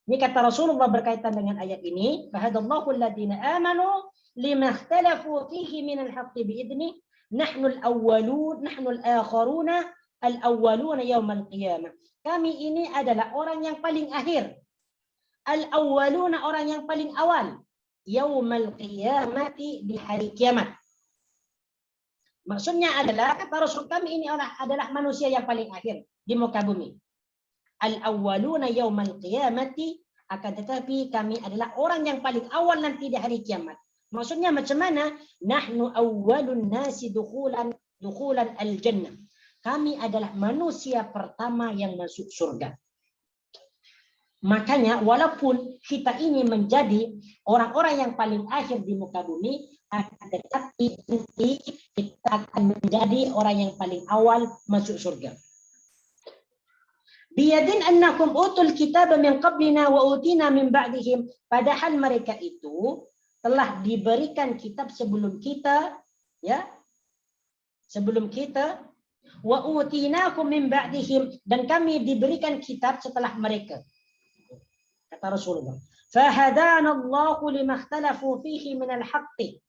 Ini kata Rasulullah berkaitan dengan ayat ini, fahadallahu alladhina amanu lima ikhtalafu fihi minal haqqi biidni, nahnu al-awwalun, nahnu al-akharuna al-awwaluna yaumal qiyamah. Kami ini adalah orang yang paling akhir. Al-awwaluna, orang yang paling awal. Yaumal qiyamati, di hari kiamat. Maksudnya adalah, kata Rasul, kami ini adalah manusia yang paling akhir di muka bumi. Al-awwaluna yaumal qiyamati, akan tetapi kami adalah orang yang paling awal nanti di hari kiamat. Maksudnya macam mana? Nahnu awwalun nasi dukhulan al-jannah. Kami adalah manusia pertama yang masuk surga. Makanya walaupun kita ini menjadi orang-orang yang paling akhir di muka bumi, akan tetapi nanti kita akan menjadi orang yang paling awal masuk surga. Biyadin annakum utul kitab min qablina wa utina min ba'dihim. Padahal mereka itu telah diberikan kitab sebelum kita, ya. Sebelum kita, wa utinakum min ba'dihim, dan kami diberikan kitab setelah mereka. Kata Rasulullah, fahadana Allahu lima ikhtalafu fihi min al-haqqi.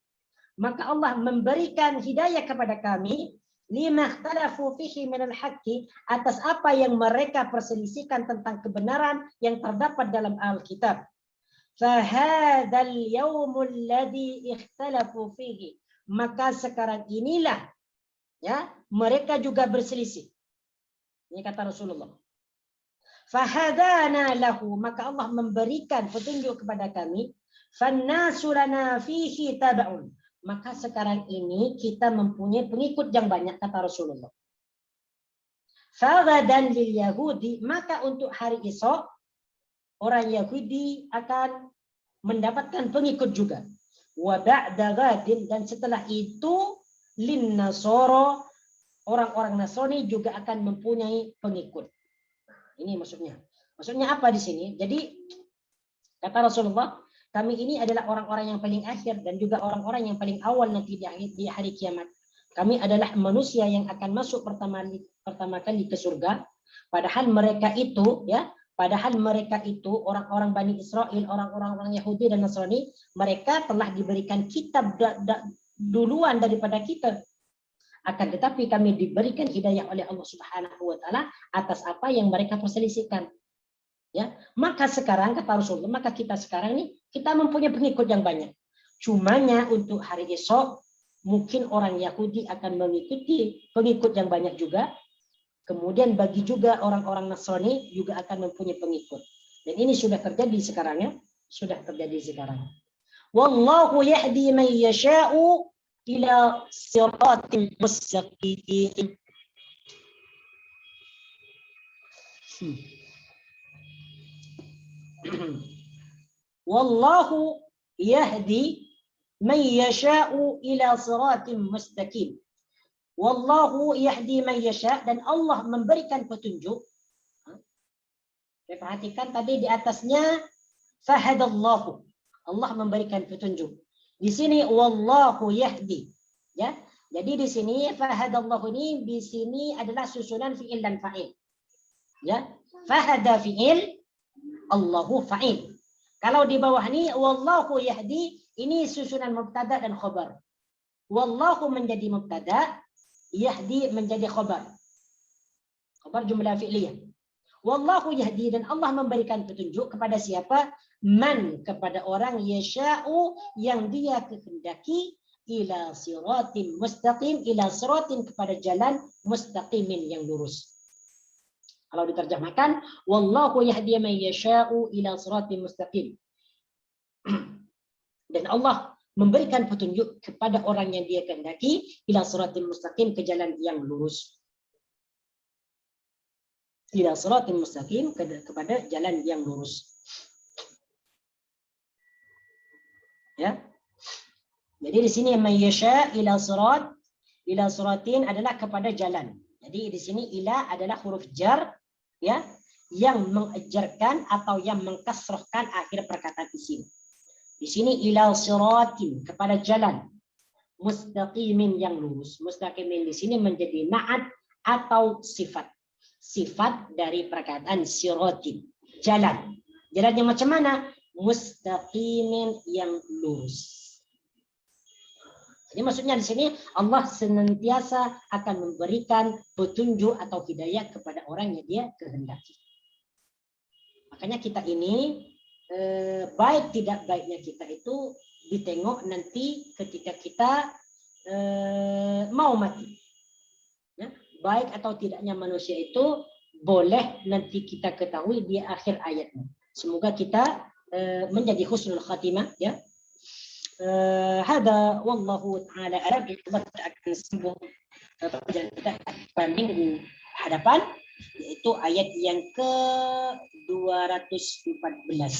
Maka Allah memberikan hidayah kepada kami lima ikhtalafu fihi min al-haqqi, atas apa yang mereka perselisihkan tentang kebenaran yang terdapat dalam Alkitab. Fahadal yaumul ladzi ikhtalafu fihi. Maka sekarang inilah, ya, mereka juga berselisih. Ini kata Rasulullah. Fahadana lahu, maka Allah memberikan petunjuk kepada kami. Fannasu lana fihi taba'un. Maka sekarang ini kita mempunyai pengikut yang banyak, kata Rasulullah. Faghadan lil Yahudi, maka untuk hari esok orang Yahudi akan mendapatkan pengikut juga. Wa ba'da ghadin, dan setelah itu lin Nasara, orang-orang Nasrani juga akan mempunyai pengikut. Ini maksudnya. Maksudnya apa di sini? Jadi kata Rasulullah, kami ini adalah orang-orang yang paling akhir dan juga orang-orang yang paling awal nanti di hari kiamat. Kami adalah manusia yang akan masuk pertama kali ke surga. Padahal mereka itu, ya, orang-orang Bani Israel, orang-orang Yahudi dan Nasrani, mereka telah diberikan kitab duluan daripada kita. Akan tetapi kami diberikan hidayah oleh Allah Subhanahu wa taala atas apa yang mereka perselisihkan. Ya, maka sekarang kata Rasulullah, maka kita sekarang nih kita mempunyai pengikut yang banyak. Cumanya untuk hari esok mungkin orang Yahudi akan mengikuti pengikut yang banyak juga. Kemudian bagi juga orang-orang Nasrani juga akan mempunyai pengikut. Dan ini sudah terjadi sekarang, ya. Sudah terjadi sekarang. Wallahu yahdi man yasha'u ila siratin mustaqim. Wallahu yahdi man yasha'u ila siratin mustaqim. Wallahu yahdi man yasha', dan Allah memberikan petunjuk. Perhatikan tadi di atasnya fahadallahu, Allah memberikan petunjuk. Di sini wallahu yahdi, ya. Jadi di sini fahadallahu ini di sini adalah susunan fi'il dan fa'il. Ya. Fahada fi'il, Allahu fa'il. Kalau di bawah ini wallahu yahdi, ini susunan mubtada dan khabar. Wallahu menjadi mubtada, yahdi menjadi khabar. Khabar jumlah fi'liyah. Wallahu yahdi, dan Allah memberikan petunjuk kepada siapa? Man, kepada orang yasha'u, yang dia kehendaki, ila siratin mustaqim, ila siratin, kepada jalan mustaqimin, yang lurus. Kalau diterjemahkan, wallahu yahdi man yasha'u ila siratin mustaqim. Dan Allah memberikan petunjuk kepada orang yang dia kehendaki, ila siratin mustaqim, ke jalan yang lurus. Ila siratin mustaqim, kepada jalan yang lurus. Ya. Jadi di sini man yasha ila siratin adalah kepada jalan. Jadi di sini ila adalah huruf jar, ya, yang mengejarkan atau yang mengkasrohkan akhir perkataan isim. Di sini ila siratin, kepada jalan, mustaqimin, yang lurus. Mustaqimin di sini menjadi na'at atau sifat. Sifat dari perkataan siratin, jalan. Jalan yang macam mana? Mustaqimin, yang lurus. Jadi maksudnya di sini Allah senantiasa akan memberikan petunjuk atau hidayah kepada orang yang dia kehendaki. Makanya kita ini baik tidak baiknya kita itu ditengok nanti ketika kita mau mati. Ya, baik atau tidaknya manusia itu boleh nanti kita ketahui di akhir ayatnya. Semoga kita menjadi husnul khatimah ya. Hada wallahu taala alam. Kita akan sambung pelajaran kita pada minggu hadapan, yaitu ayat yang ke-214.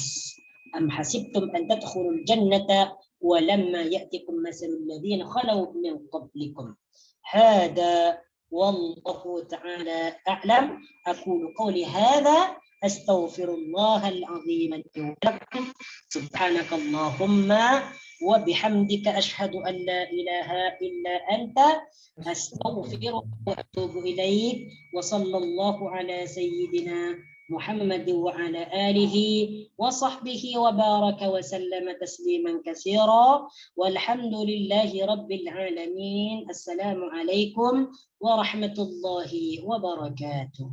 Am hasibtum an tadkhulul jannata wa lamma ya'tikum masalul ladzina khalu min qablikum. Hada wallahu taala a'lam. Aqulu qawli hadha astaghfirullahal azim li wa lakum. Subhanakallahumma wa bihamdika asyhadu an la ilaha illa anta astaghfiruka wa atubu ilaik. Wa sallallahu ala sayyidina Muhammad wa ala alihi wa sahbihi wa baraka wa sallama tasliman katsira. Walhamdulillahi rabbil alamin. Assalamu alaikum warahmatullahi wabarakatuh.